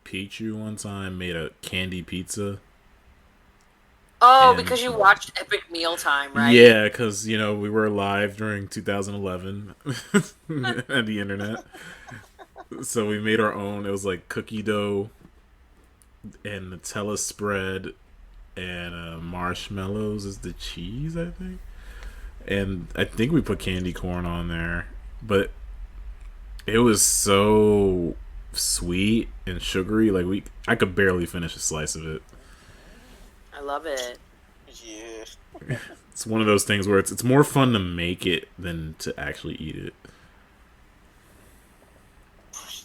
Pichu one time made a candy pizza. Oh, And- because you watched Epic Mealtime, right? Yeah, because, you know, we were live during 2011 and the internet. So we made our own. It was like cookie dough and Nutella spread and marshmallows is the cheese, I think. And I think we put candy corn on there. But it was so sweet and sugary. Like I could barely finish a slice of it. I love it. Yeah. It's one of those things where it's more fun to make it than to actually eat it.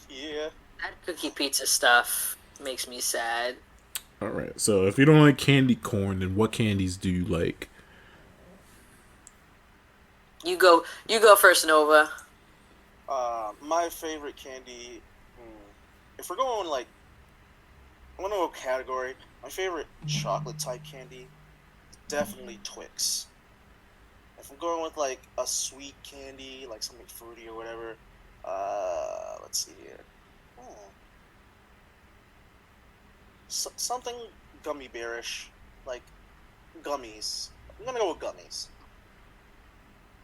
Yeah. That cookie pizza stuff makes me sad. All right. So if you don't like candy corn, then what candies do you like? You go first, Nova. My favorite candy. If we're going like, I want to go category. My favorite chocolate type candy, definitely Twix. If I'm going with like a sweet candy, like something fruity or whatever, let's see here. Something gummy bearish, like gummies. I'm gonna go with gummies.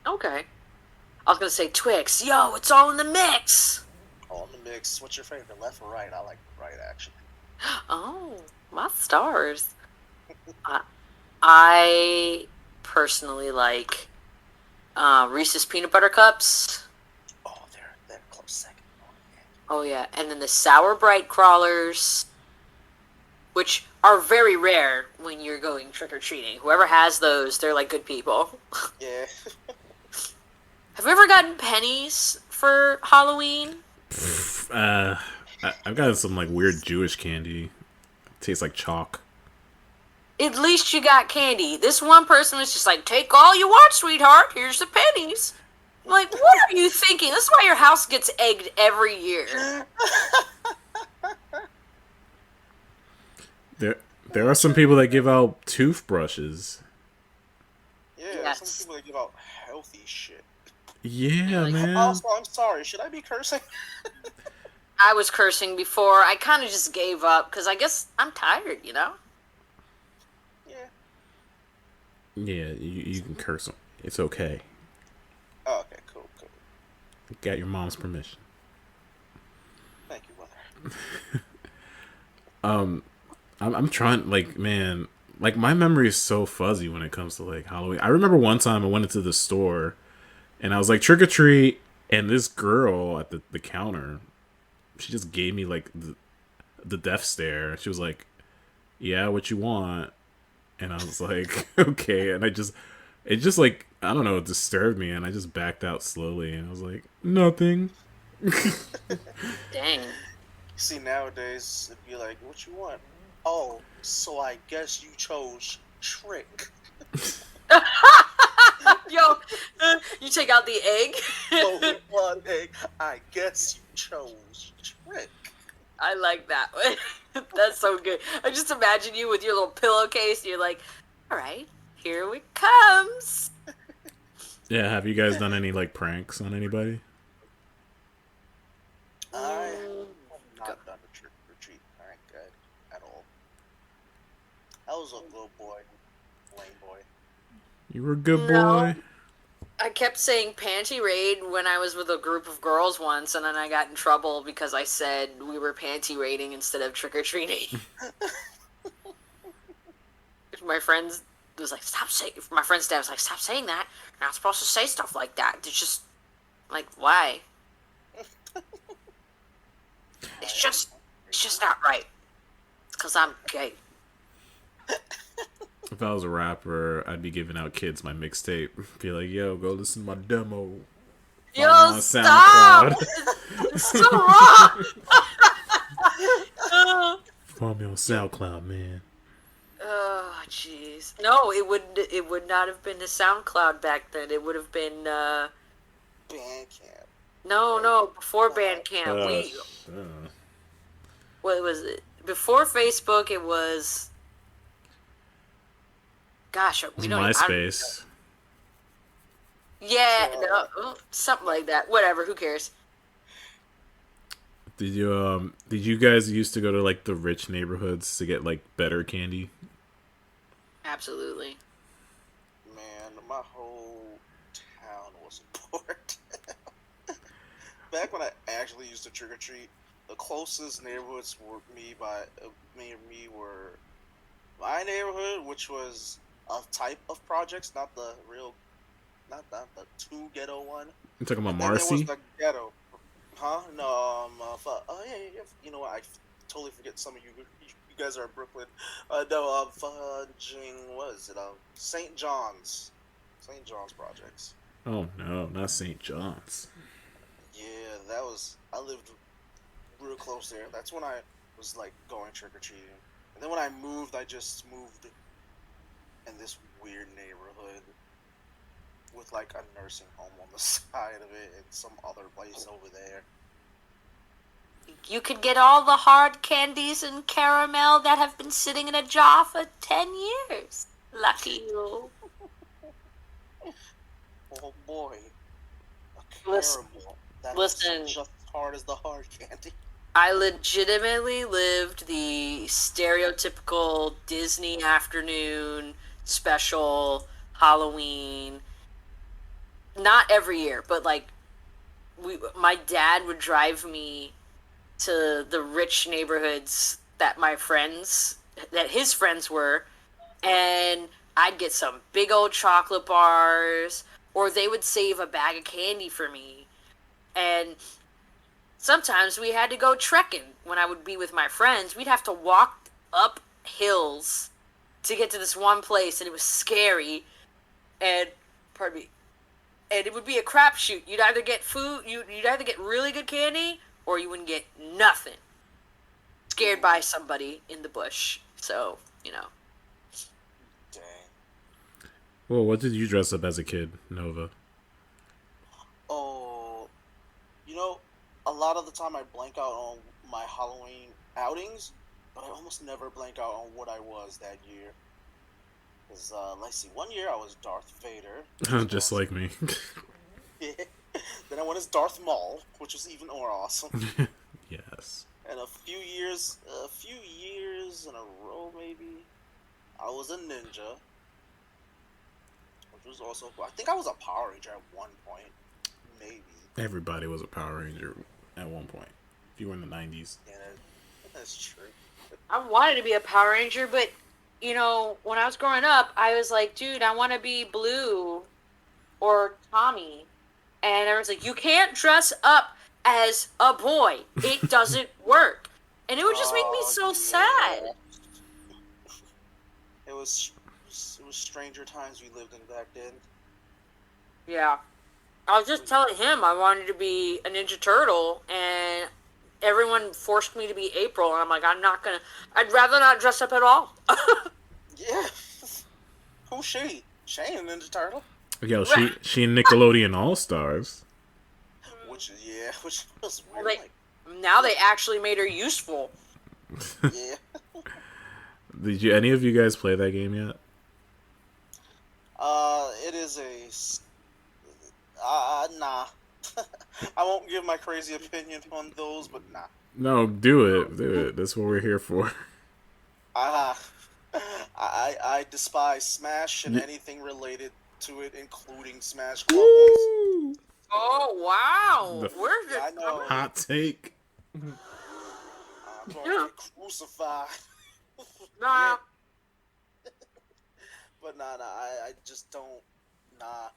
Okay. I was gonna say Twix. Yo, it's all in the mix. All in the mix. What's your favorite, left or right? I like right, actually. Oh, my stars. I personally like Reese's peanut butter cups. Oh, they're a close second. Oh yeah, and then the sour bright crawlers, which are very rare when you're going trick or treating. Whoever has those, they're like good people. Yeah. Have you ever gotten pennies for Halloween? I've got some like weird Jewish candy. It tastes like chalk. At least you got candy. This one person was just like, take all you want, sweetheart. Here's the pennies. I'm like, what are you thinking? This is why your house gets egged every year. There are some people that give out toothbrushes. Yeah, Yes. some people that give out healthy shit. Yeah, Like, man. Also, I'm sorry. Should I be cursing? I was cursing before. I kind of just gave up because I guess I'm tired, you know? Yeah. Yeah, you can curse them. It's okay. Oh, okay, cool. You got your mom's permission. Thank you, mother. I'm trying, like, man, like, my memory is so fuzzy when it comes to, like, Halloween. I remember one time I went into the store, and I was like, trick or treat, and this girl at the counter, she just gave me, like, the death stare. She was like, yeah, what you want? And I was like, okay, and it just, like, I don't know, it disturbed me, and I just backed out slowly, and I was like, nothing. Dang. See, nowadays, it'd be like, what you want? Oh, so I guess you chose trick. Yo, you take out the egg? Oh, one egg. I guess you chose trick. I like that one. That's so good. I just imagine you with your little pillowcase. And you're like, all right, here it comes. Yeah, have you guys done any, like, pranks on anybody? I have not done a trick or treat prank at all. I was a little boy, lame boy. You were a good No. boy. I kept saying panty raid when I was with a group of girls once, and then I got in trouble because I said we were panty raiding instead of trick or treating. My friends was like, stop saying. My friend's dad was like, stop saying that. You're not supposed to say stuff like that. It's just like, why? It's just not right. It's because I'm gay. If I was a rapper, I'd be giving out kids my mixtape. Be like, yo, go listen to my demo. Yo, on stop! SoundCloud. It's so wrong. Follow me on SoundCloud, man. Oh, jeez. No, it would not have been the SoundCloud back then. It would have been Bandcamp. no, before Bandcamp. What was it? Before Facebook, it was. Gosh, we don't. MySpace. Yeah, no, something like that. Whatever. Who cares? Did you guys used to go to like the rich neighborhoods to get like better candy? Absolutely. Man, my whole town was important. Back when I actually used to trick or treat, the closest neighborhoods were me were my neighborhood, which was a type of projects, not the too ghetto one. You talking about And then there was Marcy? the ghetto, huh? No, yeah, you know what? I totally forget some of you. You guys are in Brooklyn. No, fudging. What is it? St. John's projects. Oh no, not St. John's. Yeah, that was. I lived real close there. That's when I was like going trick or treating. And then when I moved, I just moved in this weird neighborhood with like a nursing home on the side of it and some other place over there. You could get all the hard candies and caramel that have been sitting in a jar for 10 years. Lucky you. Oh boy, a Listen- caramel. That listen. was just as hard as the hard candy. I legitimately lived the stereotypical Disney afternoon special Halloween not every year, but like my dad would drive me to the rich neighborhoods that his friends were, and I'd get some big old chocolate bars, or they would save a bag of candy for me. And sometimes we had to go trekking when I would be with my friends. We'd have to walk up hills to get to this one place, and it was scary. And, pardon me, and it would be a crapshoot. You'd either get you'd either get really good candy, or you wouldn't get nothing. Scared by somebody in the bush. So, Dang. Well, what did you dress up as a kid, Nova? Oh, a lot of the time I blank out on my Halloween outings, but I almost never blank out on what I was that year. Because, let's see, one year I was Darth Vader. Just like me. Yeah. Then I went as Darth Maul, which was even more awesome. Yes. And a few years in a row, maybe, I was a ninja, which was also cool. I think I was a Power Ranger at one point, maybe. Everybody was a Power Ranger at one point. If you were in the 90s. Yeah, that's true. I wanted to be a Power Ranger, but, when I was growing up, I was like, dude, I want to be Blue or Tommy. And everyone's like, you can't dress up as a boy. It doesn't work. And it would just make me so sad. It was stranger times we lived in back then. Yeah. I was just telling him I wanted to be a Ninja Turtle, and everyone forced me to be April, and I'm like, I'd rather not dress up at all. Yeah. Who's she? She ain't a Ninja Turtle. Yo, she in Nickelodeon All-Stars. Which was weird. Like, now they actually made her useful. Yeah. Did any of you guys play that game yet? It is nah. I won't give my crazy opinion on those, but nah. No, do it. That's what we're here for. I despise Smash and anything related to it, including Smash clones. Woo! Oh, wow. Where's this I know. Hot take. I'm going to get crucified. Nah. But nah, I just don't. Nah.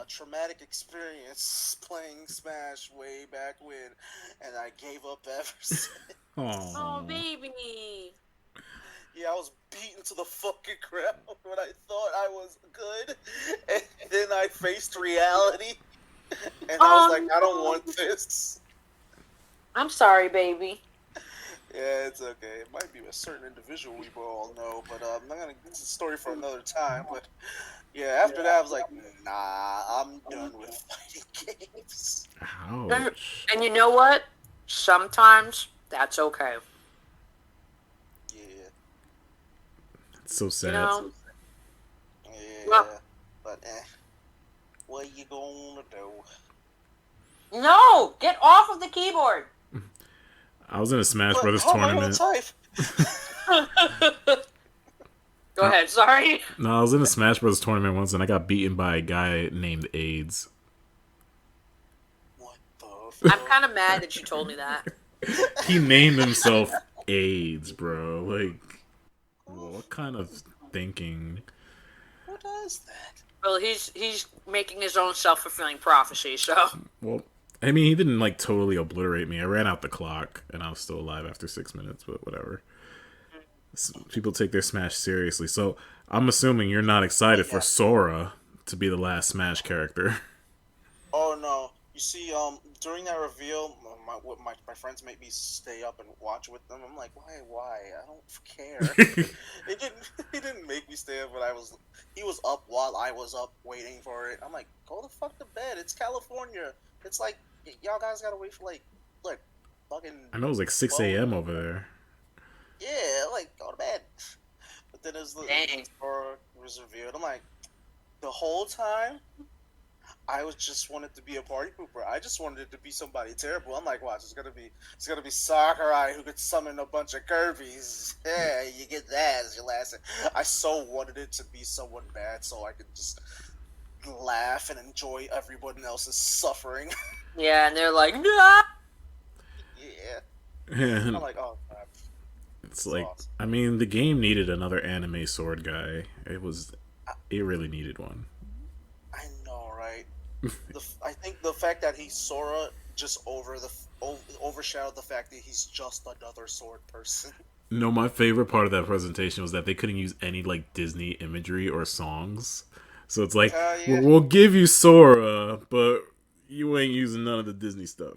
Traumatic experience playing Smash way back when, and I gave up ever since. Oh, baby. Yeah, I was beaten to the fucking ground when I thought I was good, and then I faced reality, and I was like, I don't want this. I'm sorry, baby. Yeah, it's okay. It might be a certain individual we all know, but I'm not gonna. This is a story for another time. But yeah, after that, I was like, nah, I'm done with fighting games. Ouch. And you know what? Sometimes that's okay. Yeah, It's so sad. yeah, Well- but what you gonna do? No! Get off of the keyboard! I was in a Smash But Brothers how am I gonna tournament. type? Go ahead, sorry. No, I was in a Smash Brothers tournament once, and I got beaten by a guy named AIDS. What the? I'm kind of mad that you told me that. He named himself AIDS, bro. Like, what kind of thinking? Who does that? Well, he's making his own self-fulfilling prophecy, so... Well, I mean, he didn't, like, totally obliterate me. I ran out the clock, and I was still alive after 6 minutes, but whatever. People take their Smash seriously, so I'm assuming you're not excited for Sora to be the last Smash character. Oh no! You see, during that reveal, my friends made me stay up and watch with them. I'm like, why? I don't care. He didn't make me stay up, but he was up while I was up waiting for it. I'm like, go the fuck to bed. It's California. It's like y'all guys gotta wait for like fucking. I know it was like 6 a.m. over there. Yeah, like go to bed. But then as the Sora was revealed, I'm like, the whole time. I just wanted to be a party pooper. I just wanted it to be somebody terrible. I'm like, watch, it's gonna be Sakurai who could summon a bunch of Kirby's. Yeah, you get that as your last. I so wanted it to be someone bad so I could just laugh and enjoy everyone else's suffering. Yeah, and they're like, nah! Yeah. And I'm like, oh, God. it's It's like, awesome. I mean, the game needed another anime sword guy. I, It really needed one. I know, right? I think the fact that he's Sora just overshadowed the fact that he's just another sword person. No, my favorite part of that presentation was that they couldn't use any like Disney imagery or songs. So it's like, Yeah. we'll give you Sora, but you ain't using none of the Disney stuff.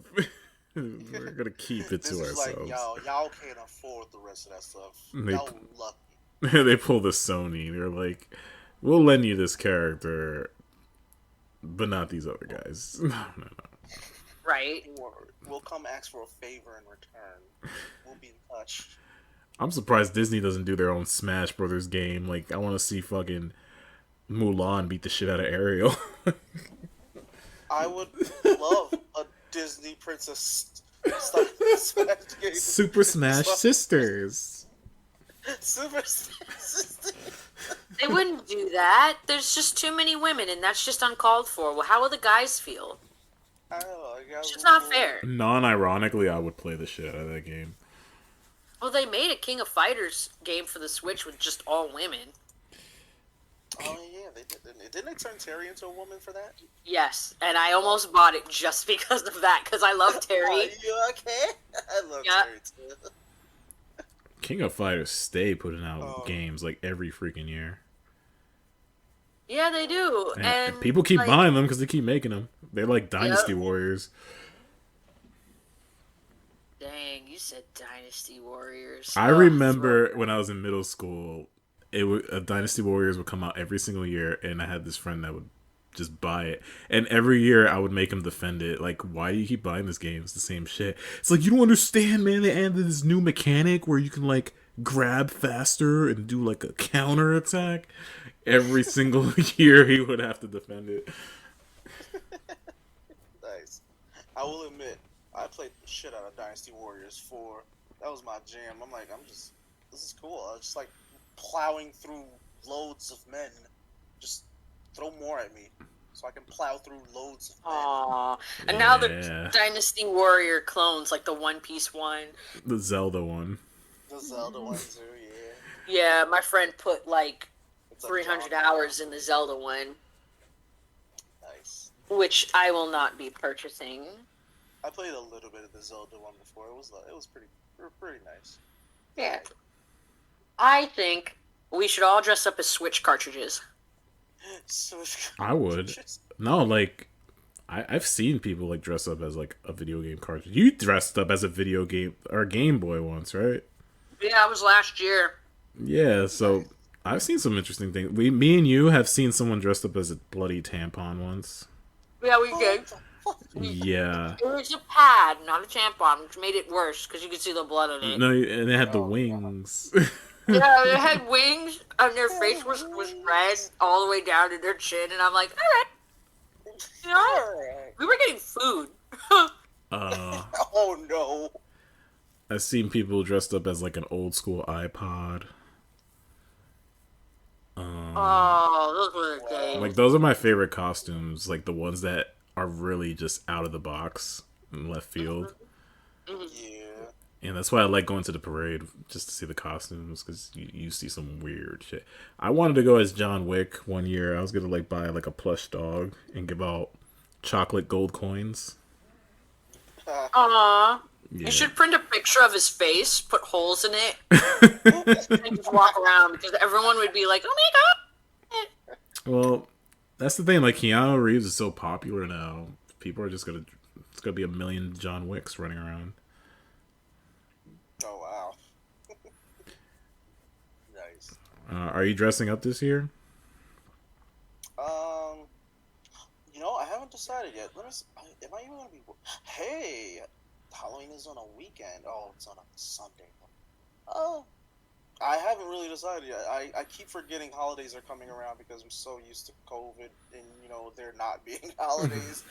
We're gonna keep it This to is like, ourselves. y'all can't afford the rest of that stuff. They Y'all lucky. they pull the Sony. They're like, we'll lend you this character, but not these other guys. No, no, no. Right? We'll come ask for a favor in return. We'll be in touch. I'm surprised Disney doesn't do their own Smash Brothers game. Like, I want to see fucking Mulan beat the shit out of Ariel. I would love a Disney princess Smash game. Super Smash Sisters. Super Sister. They wouldn't do that. There's just too many women, and that's just uncalled for. Well, how will the guys feel? I don't know. It's just not fair. Non-ironically, I would play the shit out of that game. Well, they made a King of Fighters game for the Switch with just all women. Oh yeah, they did. Didn't they turn Terry into a woman for that? Yes, and I almost bought it just because of that, because I love Terry. Oh, you okay? I love Yeah. Terry too. King of Fighters stay putting out Oh. games like every freaking year. Yeah, they do. And people keep like, buying them because they keep making them. They're like Dynasty Warriors. Dang, you said Dynasty Warriors. I Oh, remember when I was in middle school, Dynasty Warriors would come out every single year, and I had this friend that would just buy it. And every year I would make him defend it. Like, why do you keep buying this game? It's the same shit. It's like, you don't understand, man. They added this new mechanic where you can, like, grab faster and do, like, a counter attack. Every single year he would have to defend it. Nice. I will admit, I played the shit out of Dynasty Warriors 4. That was my jam. I'm like, this is cool. I was just like plowing through loads of men. Just throw more at me so I can plow through loads of men. Aww. And now the Yeah. Dynasty Warrior clones, like the One Piece one. The Zelda one. The Zelda one too, yeah. Yeah, my friend put like It's a 300 genre. hours in the Zelda one, Nice. which I will not be purchasing. I played a little bit of the Zelda one before. It was pretty nice. Yeah. I think we should all dress up as Switch cartridges. So I would. No, like, I've seen people, like, dress up as, like, a video game cartridge. You dressed up as a video game, or Game Boy once, right? Yeah, it was last year. Yeah, so I've seen some interesting things. Me and you have seen someone dressed up as a bloody tampon once. Yeah, we did. Yeah. It was a pad, not a tampon, which made it worse because you could see the blood in it. No, and they had the Oh, God. wings. Yeah, they had wings, and their face was red all the way down to their chin, and I'm like, alright. You know what? Alright. We were getting food. Oh no. I've seen people dressed up as, like, an old school iPod. Oh, those were the days. Like, those are my favorite costumes. Like, the ones that are really just out of the box in left field. Yeah. And that's why I like going to the parade, just to see the costumes, because you see some weird shit. I wanted to go as John Wick one year. I was going to, like, buy, like, a plush dog and give out chocolate gold coins. Aww. Yeah. You should print a picture of his face, put holes in it, and just walk around, because everyone would be like, oh my god! Well, that's the thing. Like, Keanu Reeves is so popular now. People are just going to... It's going to be a million John Wicks running around. Oh wow. Nice. Are you dressing up this year? I haven't decided yet. Let me see. Am I even gonna be? Hey, Halloween is on a weekend. Oh, it's on a Sunday. Oh, I haven't really decided yet. I keep forgetting holidays are coming around because I'm so used to COVID and there not being holidays.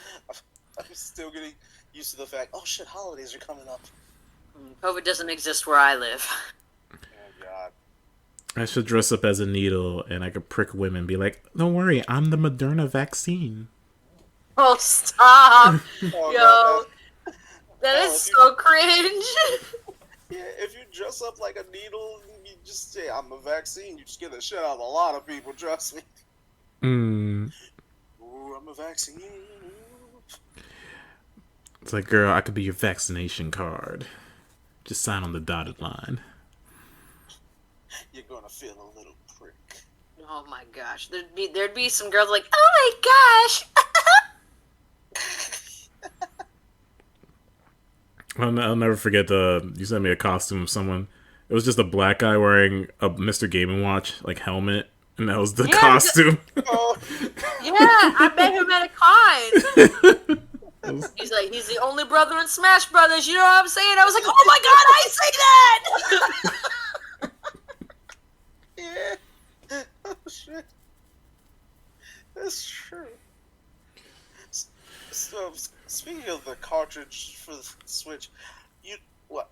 I'm still getting used to the fact. Oh shit, holidays are coming up. COVID doesn't exist where I live. Oh god. I should dress up as a needle and I could prick women and be like, don't worry, I'm the Moderna vaccine. Oh, stop. Oh Yo, god, that is hell, so cringe. if you dress up like a needle, you just say I'm a vaccine. You just get the shit out of a lot of people. Trust me. Mm. Ooh, I'm a vaccine. Ooh. It's like, girl, I could be your vaccination card. Just sign on the dotted line. You're gonna feel a little prick. Oh my gosh, there'd be some girls like, oh my gosh. I'll never forget you sent me a costume of someone. It was just a black guy wearing a Mr. Game & Watch like helmet, and that was the costume. Oh, Yeah, I met him at a con. He's the only brother in Smash Brothers. You know what I'm saying? I was like, oh my god, I say that. yeah. Oh shit. That's true. So, speaking of the cartridge for the Switch, what?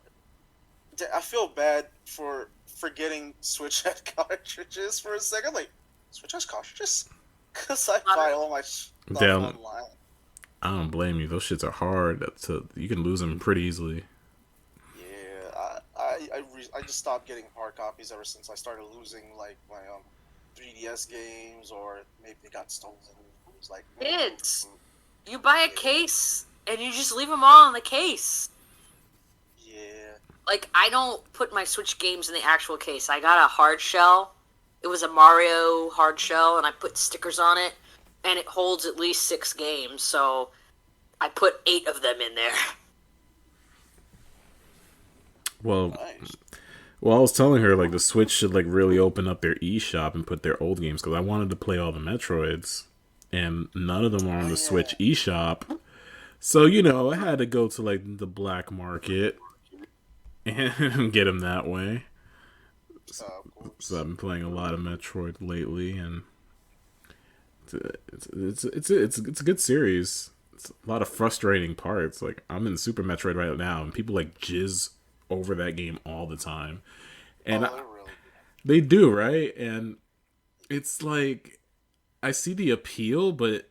I feel bad for forgetting Switch had cartridges for a second. Like, Switch has cartridges? Because I buy all my stuff online. I don't blame you. Those shits are hard. You can lose them pretty easily. Yeah, I just stopped getting hard copies ever since I started losing like my 3DS games, or maybe they got stolen. It was like Kids, you buy a case and you just leave them all in the case. Yeah. Like, I don't put my Switch games in the actual case. I got a hard shell. It was a Mario hard shell, and I put stickers on it, and it holds at least 6 games, so I put 8 of them in there. Well, Nice. I was telling her like the Switch should like really open up their eShop and put their old games, because I wanted to play all the Metroids, and none of them are on the Switch eShop. So I had to go to like the black market and get them that way. So I've been playing a lot of Metroid lately, and it's a good series. It's a lot of frustrating parts. Like, I'm in Super Metroid right now, and people like jizz over that game all the time, and they do, right? And it's like, I see the appeal, but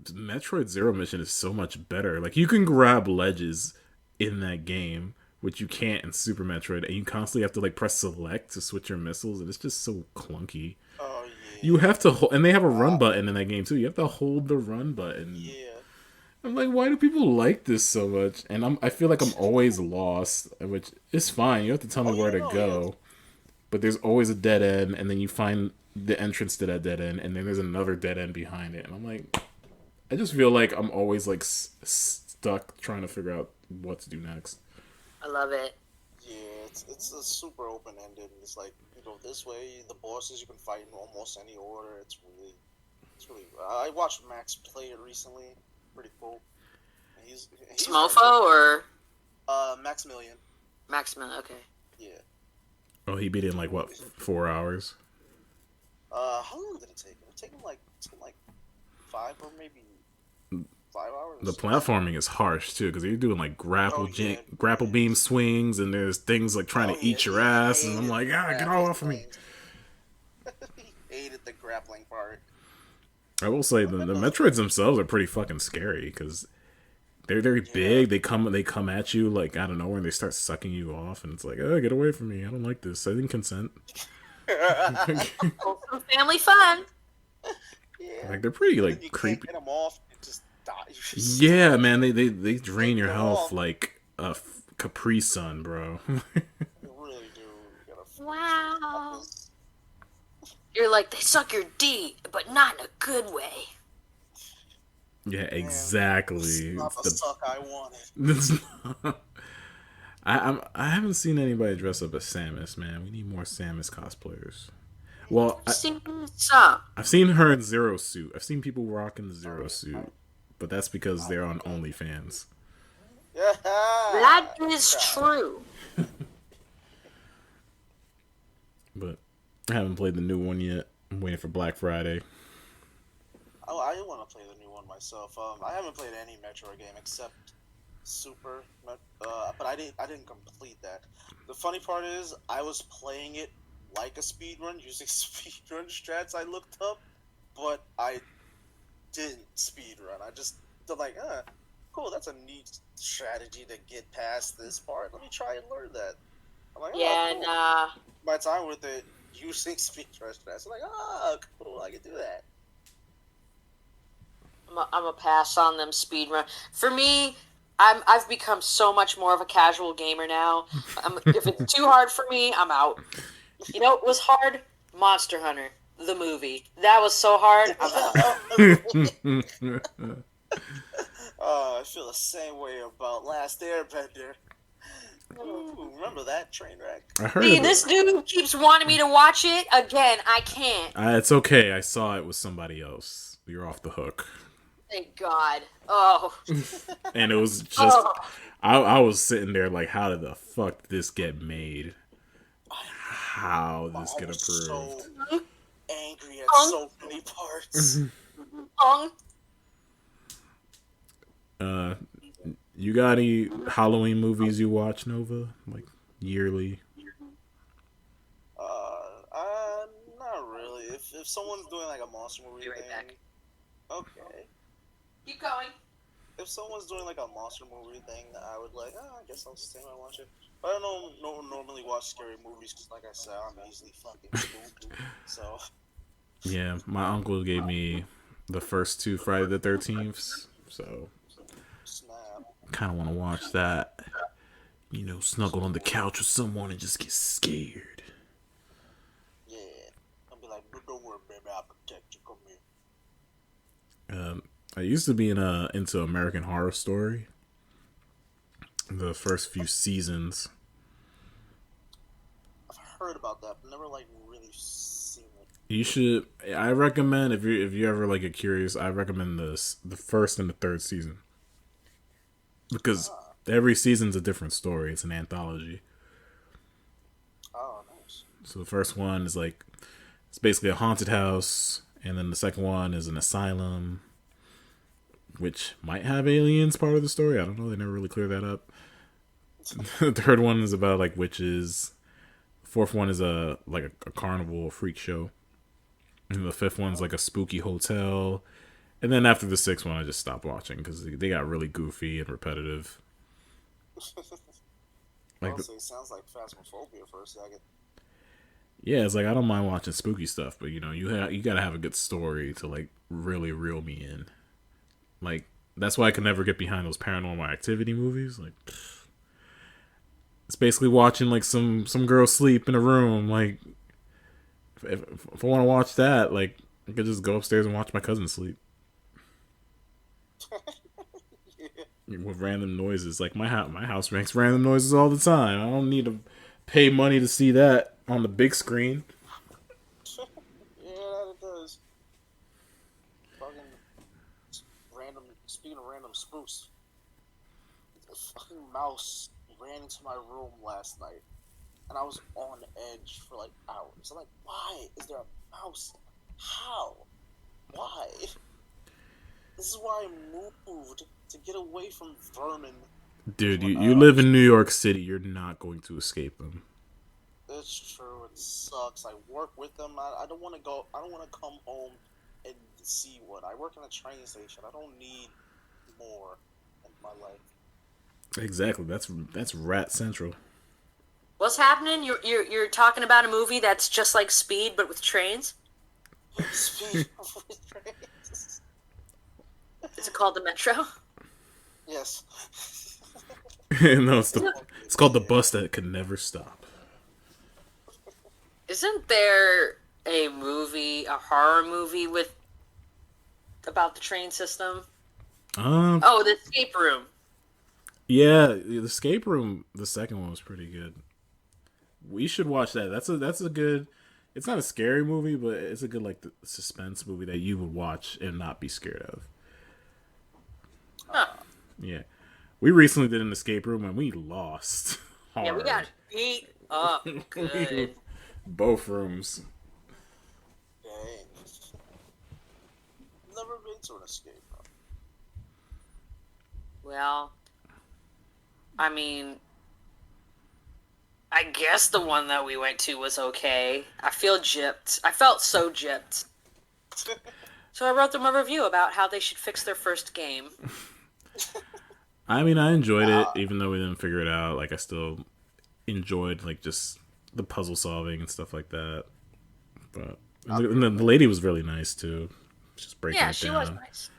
Metroid Zero Mission is so much better. Like, you can grab ledges in that game, which you can't in Super Metroid, and you constantly have to like press select to switch your missiles, and it's just so clunky. Oh yeah. You have to hold, and they have a run button in that game too. You have to hold the run button. Yeah. I'm like, why do people like this so much? And I feel like I'm always lost, which is fine. You have to tell me where to go. But there's always a dead end, and then you find the entrance to that dead end, and then there's another dead end behind it. And I'm like, I just feel like I'm always like stuck trying to figure out what to do next. I love it. Yeah, it's a super open ended. It's like you go this way. The bosses you can fight in almost any order. It's really. I watched Max play it recently. Pretty cool. He's Smofo or Maximilian. Maximilian? Okay. Yeah. Oh, he beat it in like what, 4 hours? How long did it take him? It took him like 5 or maybe 5 hours. The platforming is harsh too, because you're doing like grapple beam swings, and there's things like trying to eat your ass, and I'm like, get all off of me. He hated the grappling part. I will say the Metroids themselves are pretty fucking scary, because they're very big. They come at you like out of nowhere, and they start sucking you off, and it's like, get away from me! I don't like this. I didn't consent. Some family fun. Yeah. Like, they're pretty like you creepy. Can't get them off. You just die. Yeah, man, they drain your health like a Capri Sun, bro. You really do. You gotta Wow. You're like, they suck your D, but not in a good way. Yeah, exactly. It's not the suck I wanted. It's not. I haven't seen anybody dress up as Samus, man. We need more Samus cosplayers. Well, I've seen her in Zero Suit. I've seen people rocking the Zero Suit, but that's because they're on OnlyFans. That is true. But I haven't played the new one yet. I'm waiting for Black Friday. Oh, I want to play the new one myself. I haven't played any Metro game except Super, but I didn't complete that. The funny part is, I was playing it like a speedrun using speedrun strats I looked up, but I didn't speedrun. I just like, cool, that's a neat strategy to get past this part. Let me try and learn that. I'm like, Yeah, cool. nah. My time with it using speedrun strats, I'm like, cool, I can do that. I'm a pass on them speedrun. For me, I've become so much more of a casual gamer now. If it's too hard for me, I'm out. You know, it was hard. Monster Hunter, the movie. That was so hard. I'm out. I feel the same way about Last Airbender. Ooh, remember that train wreck? I heard See, of this it. dude keeps wanting me to watch it again. I can't. It's okay. I saw it with somebody else. You're off the hook. Thank God. Oh. And it was just, Oh. I was sitting there like, how did the fuck did this get made? How this get approved? So angry at so many parts. You got any Halloween movies you watch, Nova? Like yearly? Not really. If someone's doing like a monster movie Be right thing, back. okay. Keep going. If someone's doing like a monster movie thing, I would like, I guess I'll stay and watch it. But I don't normally watch scary movies because, like I said, I'm easily fucking spooked. So. Yeah, my uncle gave me the first two Friday the 13th, so Snap. kind of want to watch that. You know, snuggle on the couch with someone and just get scared. Yeah. I'll be like, don't worry, baby, I'll protect you. Come here. I used to be into American Horror Story. The first few seasons. I've heard about that, but never like really seen it. You should. I recommend if you ever like get curious. I recommend the first and the third season because every season's a different story. It's an anthology. Oh, nice. So the first one is like it's basically a haunted house, and then the second one is an asylum, which might have aliens part of the story. I don't know. They never really clear that up. The third one is about like witches. The fourth one is a carnival, a freak show. And the fifth one's like a spooky hotel. And then after the sixth one, I just stopped watching because they got really goofy and repetitive. Like Honestly, it sounds like Phasmophobia for a second. Yeah, it's like I don't mind watching spooky stuff, but you know, you gotta have a good story to like really reel me in. Like that's why I can never get behind those Paranormal Activity movies. Like it's basically watching like some girl sleep in a room. Like if I want to watch that, like I could just go upstairs and watch my cousin sleep. With random noises. Like my house makes random noises all the time. I don't need to pay money to see that on the big screen. Yeah, it does. Fucking random. Speaking of random spooks, a fucking mouse ran into my room last night, and I was on edge for like hours. I'm like, why is there a mouse? How? Why? This is why I moved to get away from vermin. Dude, you live in New York City. You're not going to escape them. It's true. It sucks. I work with them. I don't want to go. I don't want to come home and see one. I work in a train station. I don't need more in my life. Exactly. That's Rat Central. What's happening? You're talking about a movie that's just like Speed but with trains? Speed with trains. Is it called the Metro? Yes. No, it's called The Bus That Could Never Stop. Isn't there a horror movie about the train system? Oh, The Escape Room. Yeah, the Escape Room. The second one was pretty good. We should watch that. That's a good. It's not a scary movie, but it's a good like the suspense movie that you would watch and not be scared of. Huh. Yeah, we recently did an escape room and we lost. Hard. Yeah, we got beat up good. Both rooms. Dang. Never been to an escape room. Well, I mean, I guess the one that we went to was okay. I feel gypped. I felt so gypped. So I wrote them a review about how they should fix their first game. I mean, I enjoyed it, even though we didn't figure it out. Like, I still enjoyed, like, just the puzzle solving and stuff like that. But and the lady was really nice, too. Just breaking it down. Yeah, she was nice.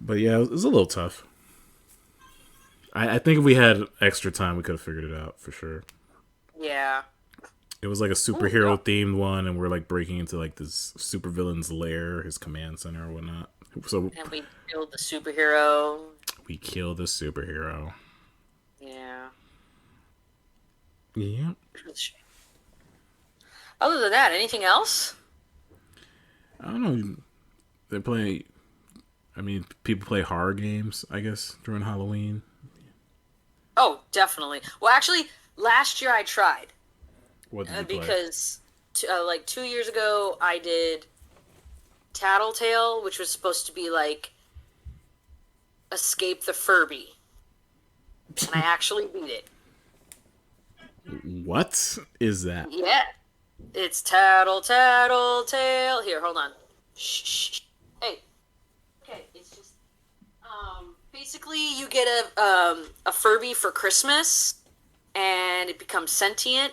But yeah, it was a little tough. I think if we had extra time, we could have figured it out, for sure. Yeah. It was like a superhero themed one, and we're like breaking into like this supervillain's lair, his command center or whatnot. So And we killed the superhero. we killed the superhero. Yeah. Yeah. Other than that, anything else? I don't know. They play. I mean, people play horror games, I guess, during Halloween. Oh, definitely. Well, actually, last year I tried. What did you play? Because, like, 2 years ago, I did Tattletail, which was supposed to be, like, Escape the Furby. And I actually beat it. What is that? Yeah. It's Tattletail. Here, hold on. Shh. Hey. Okay, it's just... basically, you get a Furby for Christmas, and it becomes sentient,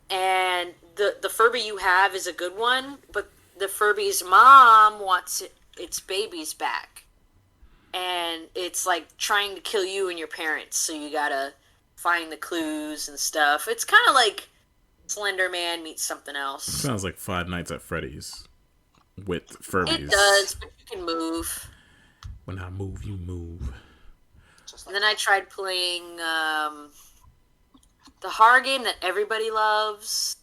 and the Furby you have is a good one, but the Furby's mom wants its babies back. And it's like trying to kill you and your parents, so you gotta find the clues and stuff. It's kind of like Slender Man meets something else. Sounds like Five Nights at Freddy's with Furbies. It does, but you can move. When I move, you move. And then I tried playing the horror game that everybody loves.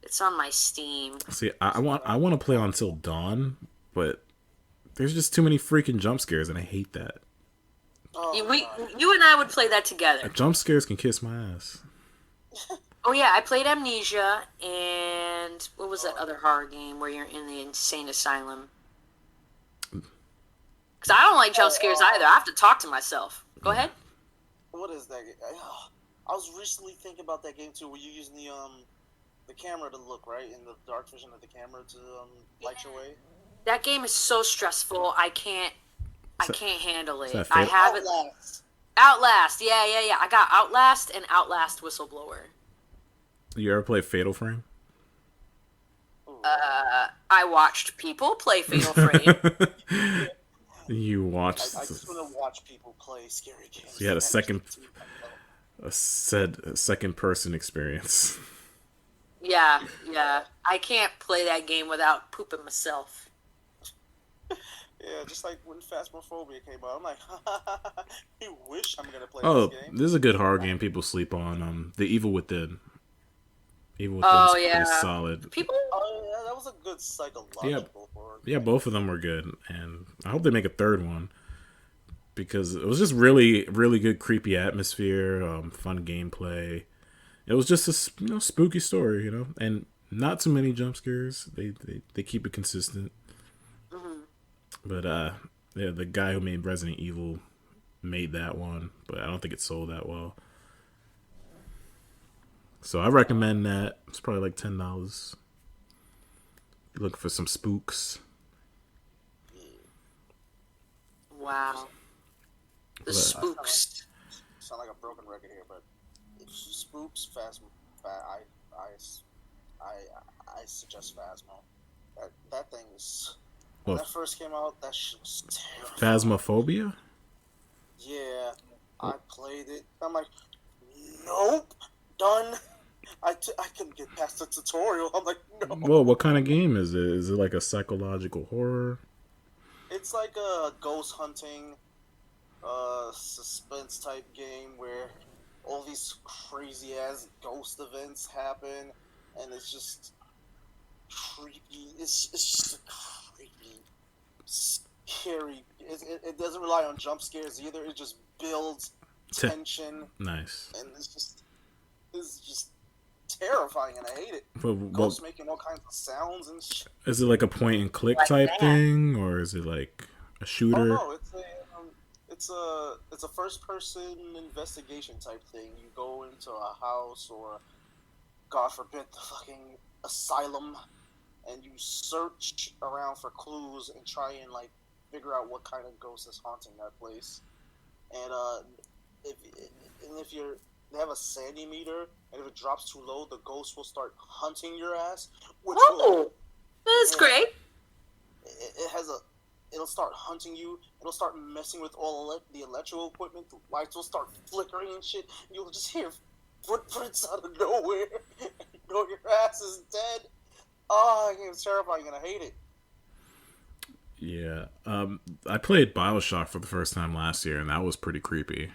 It's on my Steam. See, I want to play Until Dawn, but there's just too many freaking jump scares, and I hate that. You and I would play that together. Jump scares can kiss my ass. Oh yeah, I played Amnesia, and what was that other horror game where you're in the insane asylum? Because I don't like jump scares either. I have to talk to myself. Go ahead. What is that game? I was recently thinking about that game too, where you using the camera to look, right? In the dark vision of the camera to light your way. That game is so stressful. I can't handle it. that I fair? have it. Outlast. Yeah. I got Outlast and Outlast Whistleblower. You ever play Fatal Frame? I watched people play Fatal Frame. You watched. I just want to watch people play scary games. So you had a second person experience. Yeah. I can't play that game without pooping myself. Yeah, just like when Phasmophobia came out, I'm like, I wish I'm gonna play Oh, this game. this is a good horror game people sleep on. The Evil Within. Evil Oh, Within yeah. is solid. People. Oh yeah, that was a good psychological horror. Yeah, both of them were good, and I hope they make a third one because it was just really, really good, creepy atmosphere, fun gameplay. It was just a spooky story, and not too many jump scares. They keep it consistent. Mm-hmm. But yeah, the guy who made Resident Evil made that one, but I don't think it sold that well. So I recommend that. It's probably like $10. You're looking for some spooks. Wow. The spooks. Sound like a broken record here, but spooks, I suggest Phasmo. That thing is. When that first came out, that shit was terrible. Phasmophobia? Yeah, I played it. I'm like, nope, done. I couldn't get past the tutorial. I'm like, no. Well, what kind of game is it? Is it like a psychological horror? It's like a ghost hunting, suspense type game where all these crazy ass ghost events happen, and it's just creepy. It's just creepy, scary. It doesn't rely on jump scares either. It just builds tension. Nice. And it's just terrifying, and I hate it. But, Ghosts making all kinds of sounds and shit. is it like a point and click Like type that. thing, or is it like a shooter? Oh no, it's a first person investigation type thing. You go into a house or, God forbid, the fucking asylum, and you search around for clues and try and like figure out what kind of ghost is haunting that place. And if they have a sandy meter, and if it drops too low, the ghost will start hunting your ass. Which will, that's great. it has a. It'll start hunting you. It'll start messing with all the electrical equipment. The lights will start flickering and shit. You'll just hear footprints out of nowhere. And you know your ass is dead. Oh, it's terrifying, and I hate it. Yeah. I played Bioshock for the first time last year, and that was pretty creepy.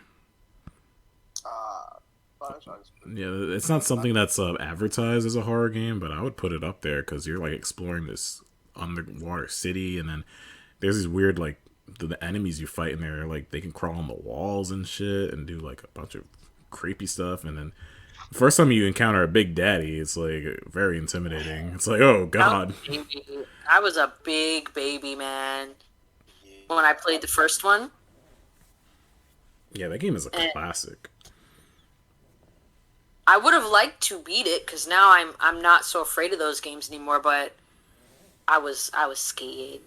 Bioshock is pretty Yeah, it's not something that's advertised as a horror game, but I would put it up there because you're like exploring this underwater city, and then there's these weird like the enemies you fight in there, like they can crawl on the walls and shit and do like a bunch of creepy stuff, and then the first time you encounter a big daddy, it's like very intimidating. It's like, oh god. I was a big baby, man, when I played the first one. Yeah, that game is a classic. I would have liked to beat it because now I'm not so afraid of those games anymore. But I was scared.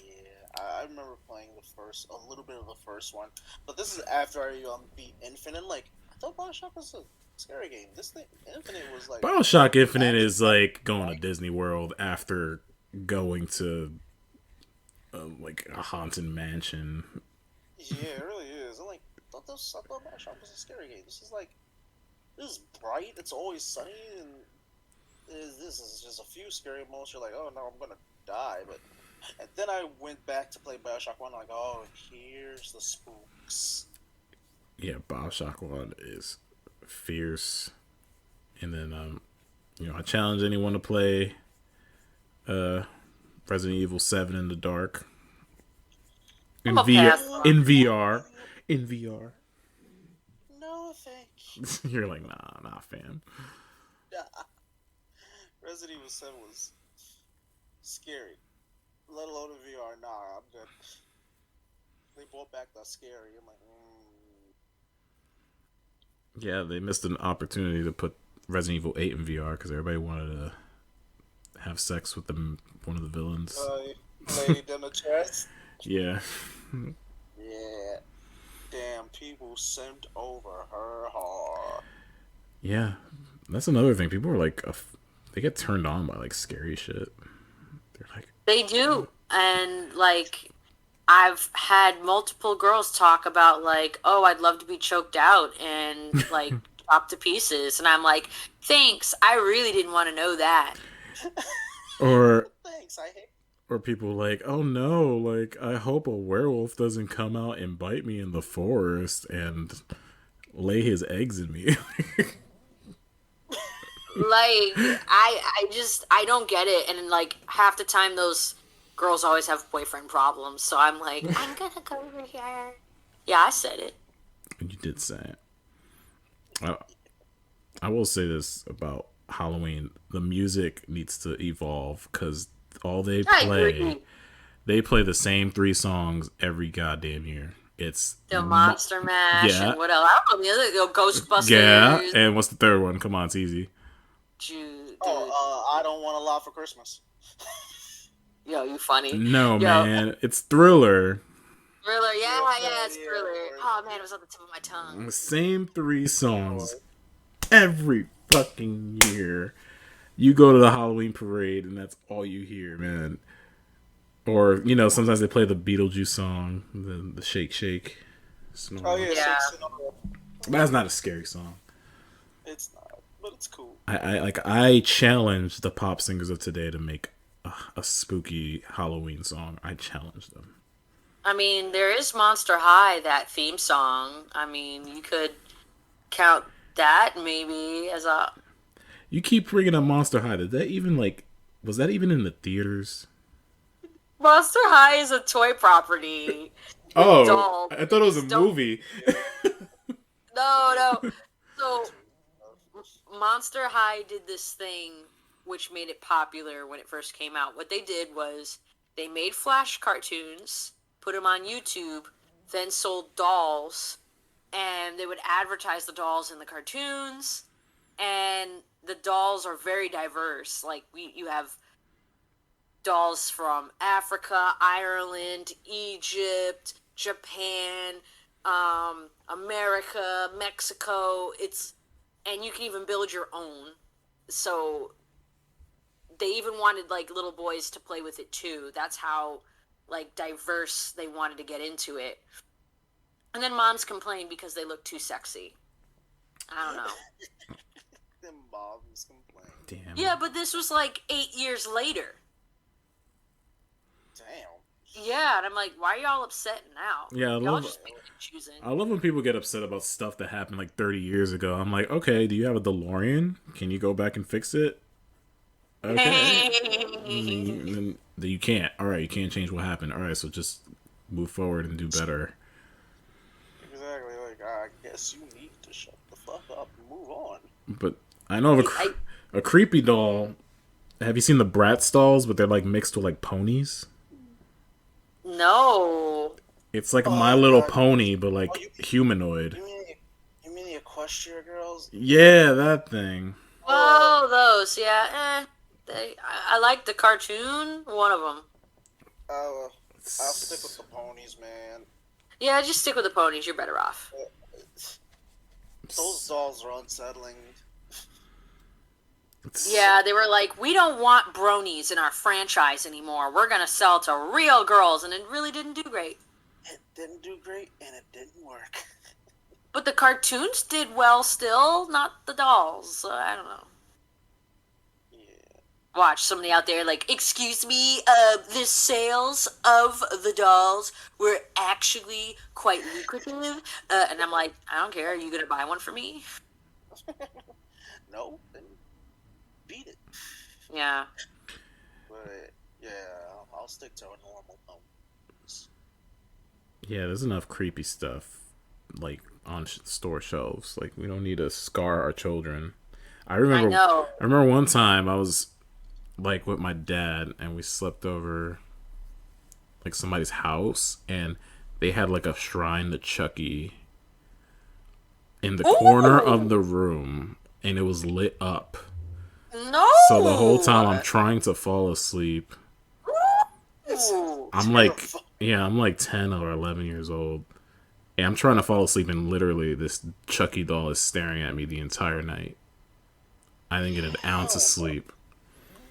Yeah, I remember playing a little bit of the first one, but this is after I beat Infinite. Like, I thought Bioshock was a scary game. This thing, Infinite, was like Bioshock Infinite is like going to Disney World after going to like a haunted mansion. Yeah, it really is. I'm like, I thought Bioshock was a scary game. This is bright. It's always sunny, and this is just a few scary moments. You're like, oh no, I'm gonna die. And then I went back to play Bioshock 1. Like, oh, here's the spooks. Yeah, Bioshock 1 is fierce. And then I challenge anyone to play Resident Evil 7 in the dark. In VR. No, thank you. You're like, nah, fam. Resident Evil 7 was scary. Let alone in VR. Nah, I'm good. They brought back the scary. I'm like, Yeah, they missed an opportunity to put Resident Evil 8 in VR because everybody wanted to have sex with one of the villains. Lady Demetrius. Yeah. Yeah. Damn, people simped over her hard. Yeah, that's another thing. People are like, they get turned on by like scary shit. They're like, they do, and like I've had multiple girls talk about like, oh, I'd love to be choked out and like chopped to pieces, and I'm like, thanks, I really didn't want to know that. Or thanks, I hate. Or people like, oh no, like I hope a werewolf doesn't come out and bite me in the forest and lay his eggs in me. Like, I don't get it. And like half the time those girls always have boyfriend problems. So I'm like, I'm gonna go over here. Yeah, I said it. You did say it. I will say this about Halloween. The music needs to evolve because all they play the same 3 songs every goddamn year. It's the Monster Mash and what else? I don't know, the other Ghostbusters. Yeah, and what's the third one? Come on, it's easy. I Don't Want a Lot for Christmas. Yo, you funny. No, man. It's Thriller. Thriller, yeah, it's Thriller. Oh, man, it was on the tip of my tongue. The same 3 songs every fucking year. You go to the Halloween parade, and that's all you hear, man. Or, sometimes they play the Beetlejuice song, the Shake Shake. Snore. Oh, yeah. That's not a scary song. It's not, but it's cool. I challenge the pop singers of today to make a spooky Halloween song. I challenge them. I mean, there is Monster High, that theme song. I mean, you could count that maybe as a... You keep bringing up Monster High. Did that even, was that even in the theaters? Monster High is a toy property. Oh, I thought it was a movie. No. So, Monster High did this thing which made it popular when it first came out. What they did was they made Flash cartoons, put them on YouTube, then sold dolls, and they would advertise the dolls in the cartoons, and the dolls are very diverse. Like, you have dolls from Africa, Ireland, Egypt, Japan, America, Mexico. And you can even build your own. So they even wanted like little boys to play with it too. That's how like diverse they wanted to get into it. And then moms complained because they look too sexy. I don't know. Them moms complain. Damn. Yeah, but this was like 8 years later. Damn. Yeah, and I'm like, why are y'all upset now? Yeah, y'all just picking and choosing. I love when people get upset about stuff that happened like 30 years ago. I'm like, okay, do you have a DeLorean? Can you go back and fix it? Okay. Then you can't. All right, you can't change what happened. All right, so just move forward and do better. Exactly. Like, I guess you need to shut the fuck up and move on. But I know of a creepy doll. Have you seen the Bratz dolls? But they're like mixed with like ponies. No. It's like a My Little Pony, but like you humanoid. You mean the Equestria girls? Yeah, that thing. Oh, those. Yeah. I like the cartoon. One of them. I'll stick with the ponies, man. Yeah, just stick with the ponies. You're better off. Those dolls are unsettling. Yeah, they were like, we don't want bronies in our franchise anymore. We're gonna sell to real girls, and it really didn't do great. It didn't do great, and it didn't work. But the cartoons did well still, not the dolls. So I don't know. Yeah. Watch somebody out there like, excuse me, the sales of the dolls were actually quite lucrative. And I'm like, I don't care. Are you gonna buy one for me? No, then beat it. Yeah. But yeah, I'll stick to a normal ponies. Yeah, there's enough creepy stuff like on store shelves. Like, we don't need to scar our children. I know. I remember one time I was like with my dad and we slept over like somebody's house and they had like a shrine to Chucky in the corner of the room and it was lit up. No. So the whole time I'm trying to fall asleep. I'm like 10 or 11 years old. And I'm trying to fall asleep and literally this Chucky doll is staring at me the entire night. I didn't get an ounce of sleep.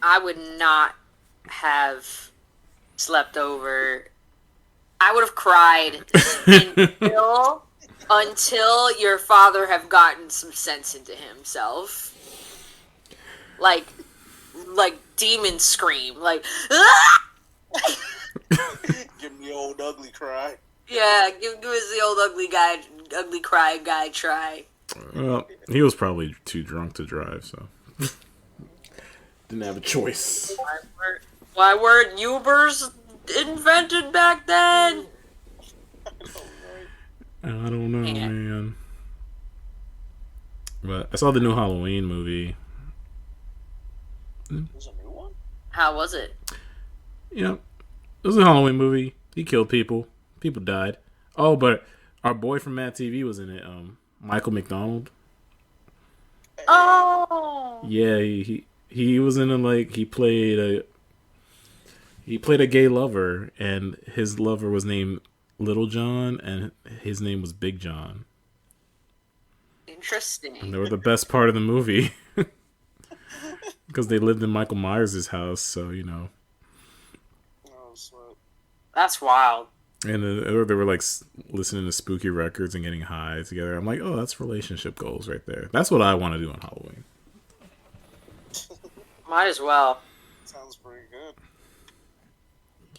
I would not have slept over. I would have cried until your father have gotten some sense into himself. Like demon scream. Like, ah! Give me the old ugly cry. Yeah, give us the old ugly cry guy try. Well, he was probably too drunk to drive, so didn't have a choice. Why weren't Ubers invented back then? I don't know, man. But I saw the new Halloween movie. There's a new one? How was it? Yeah, it was a Halloween movie. He killed people. People died. Oh, but our boy from Mad TV was in it. Michael McDonald. Oh. Yeah, he was in it. Like he played a gay lover, and his lover was named Little John, and his name was Big John. Interesting. And they were the best part of the movie because they lived in Michael Myers' house, so you know. Oh, sweet. That's wild. And they were like listening to spooky records and getting high together. I'm like, oh, that's relationship goals right there. That's what I want to do on Halloween. Might as well. Sounds pretty good.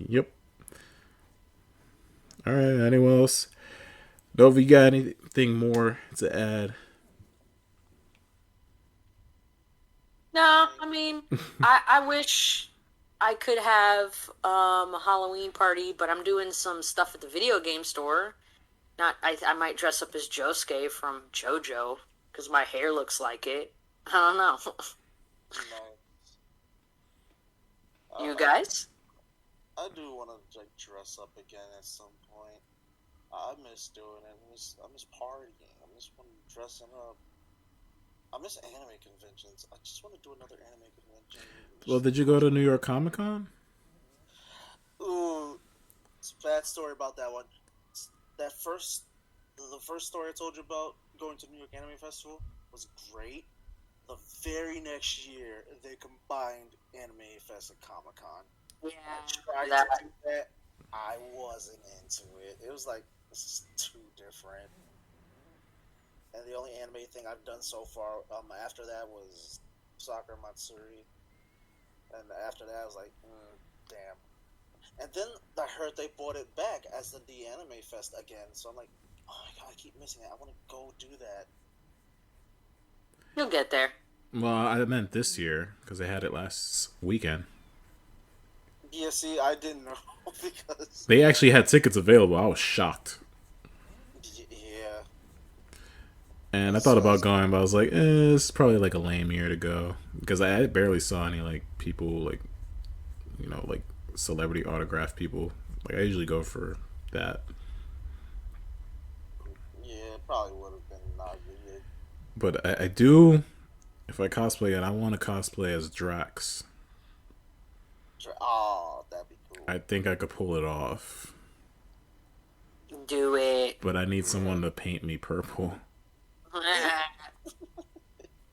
Yep. All right. Anyone else? Dove, you got anything more to add? No, I mean, I wish I could have a Halloween party, but I'm doing some stuff at the video game store. I might dress up as Josuke from JoJo because my hair looks like it. I don't know. Nice. You guys? I do want to like dress up again at some point. I miss doing it. I miss partying. I miss dressing up. I miss anime conventions. I just want to do another anime convention. Well, did you go to New York Comic Con? Ooh, it's a bad story about that one. The first story I told you about going to New York Anime Festival was great. The very next year, they combined Anime Fest and Comic Con. Yeah, I tried to do that. I wasn't into it. It was like, this is too different. And the only anime thing I've done so far after that was Soccer Matsuri. And after that, I was like, damn. And then I heard they brought it back as the Anime Fest again. So I'm like, oh my god, I keep missing it. I want to go do that. You'll get there. Well, I meant this year because they had it last weekend. Yeah, see, I didn't know because They actually had tickets available. I was shocked. Yeah. And I thought about going, but I was like, it's probably like a lame year to go because I barely saw any like people like, you know, like celebrity autograph people. Like I usually go for that. Yeah, it probably would have been not good. But I do, if I cosplay it, I want to cosplay as Drax. Oh, that'd be cool. I think I could pull it off. Do it. But I need someone to paint me purple.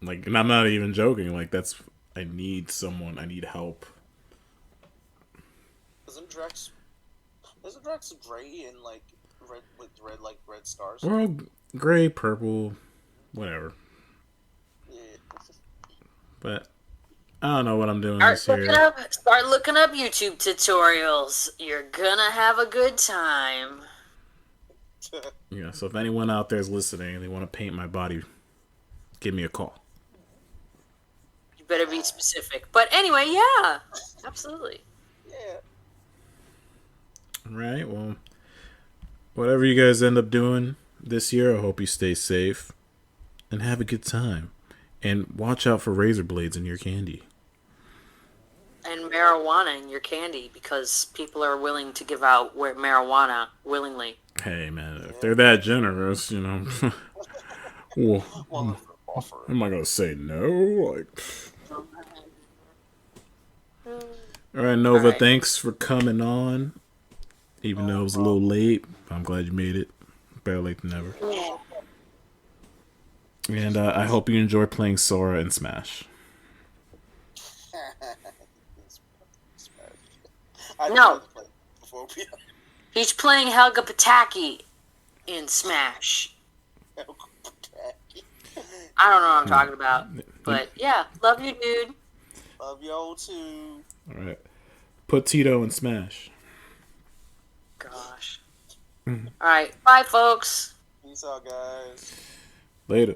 Like, and I'm not even joking. Like, I need someone. I need help. Isn't Drax gray and like red with red stars? Well, gray, purple, whatever. Yeah. But I don't know what I'm doing this year. Start looking up YouTube tutorials. You're gonna have a good time. Yeah, so if anyone out there is listening and they want to paint my body, give me a call. You better be specific. But anyway, yeah. Absolutely. Yeah. Alright, well, whatever you guys end up doing this year, I hope you stay safe and have a good time. And watch out for razor blades in your candy. And marijuana in your candy because people are willing to give out marijuana willingly. Hey, man, if they're that generous, you know, well, am I going to say no? Like, Alright, Nova, All right. Thanks for coming on. Even though it was a little late, I'm glad you made it. Better late than never. Yeah. And I hope you enjoy playing Sora in Smash. No. He's playing Helga Pataki in Smash. I don't know what I'm talking about. But yeah, love you, dude. Love y'all too. Alright. Put Tito in Smash. Gosh. Alright, bye, folks. Peace out, guys. Later.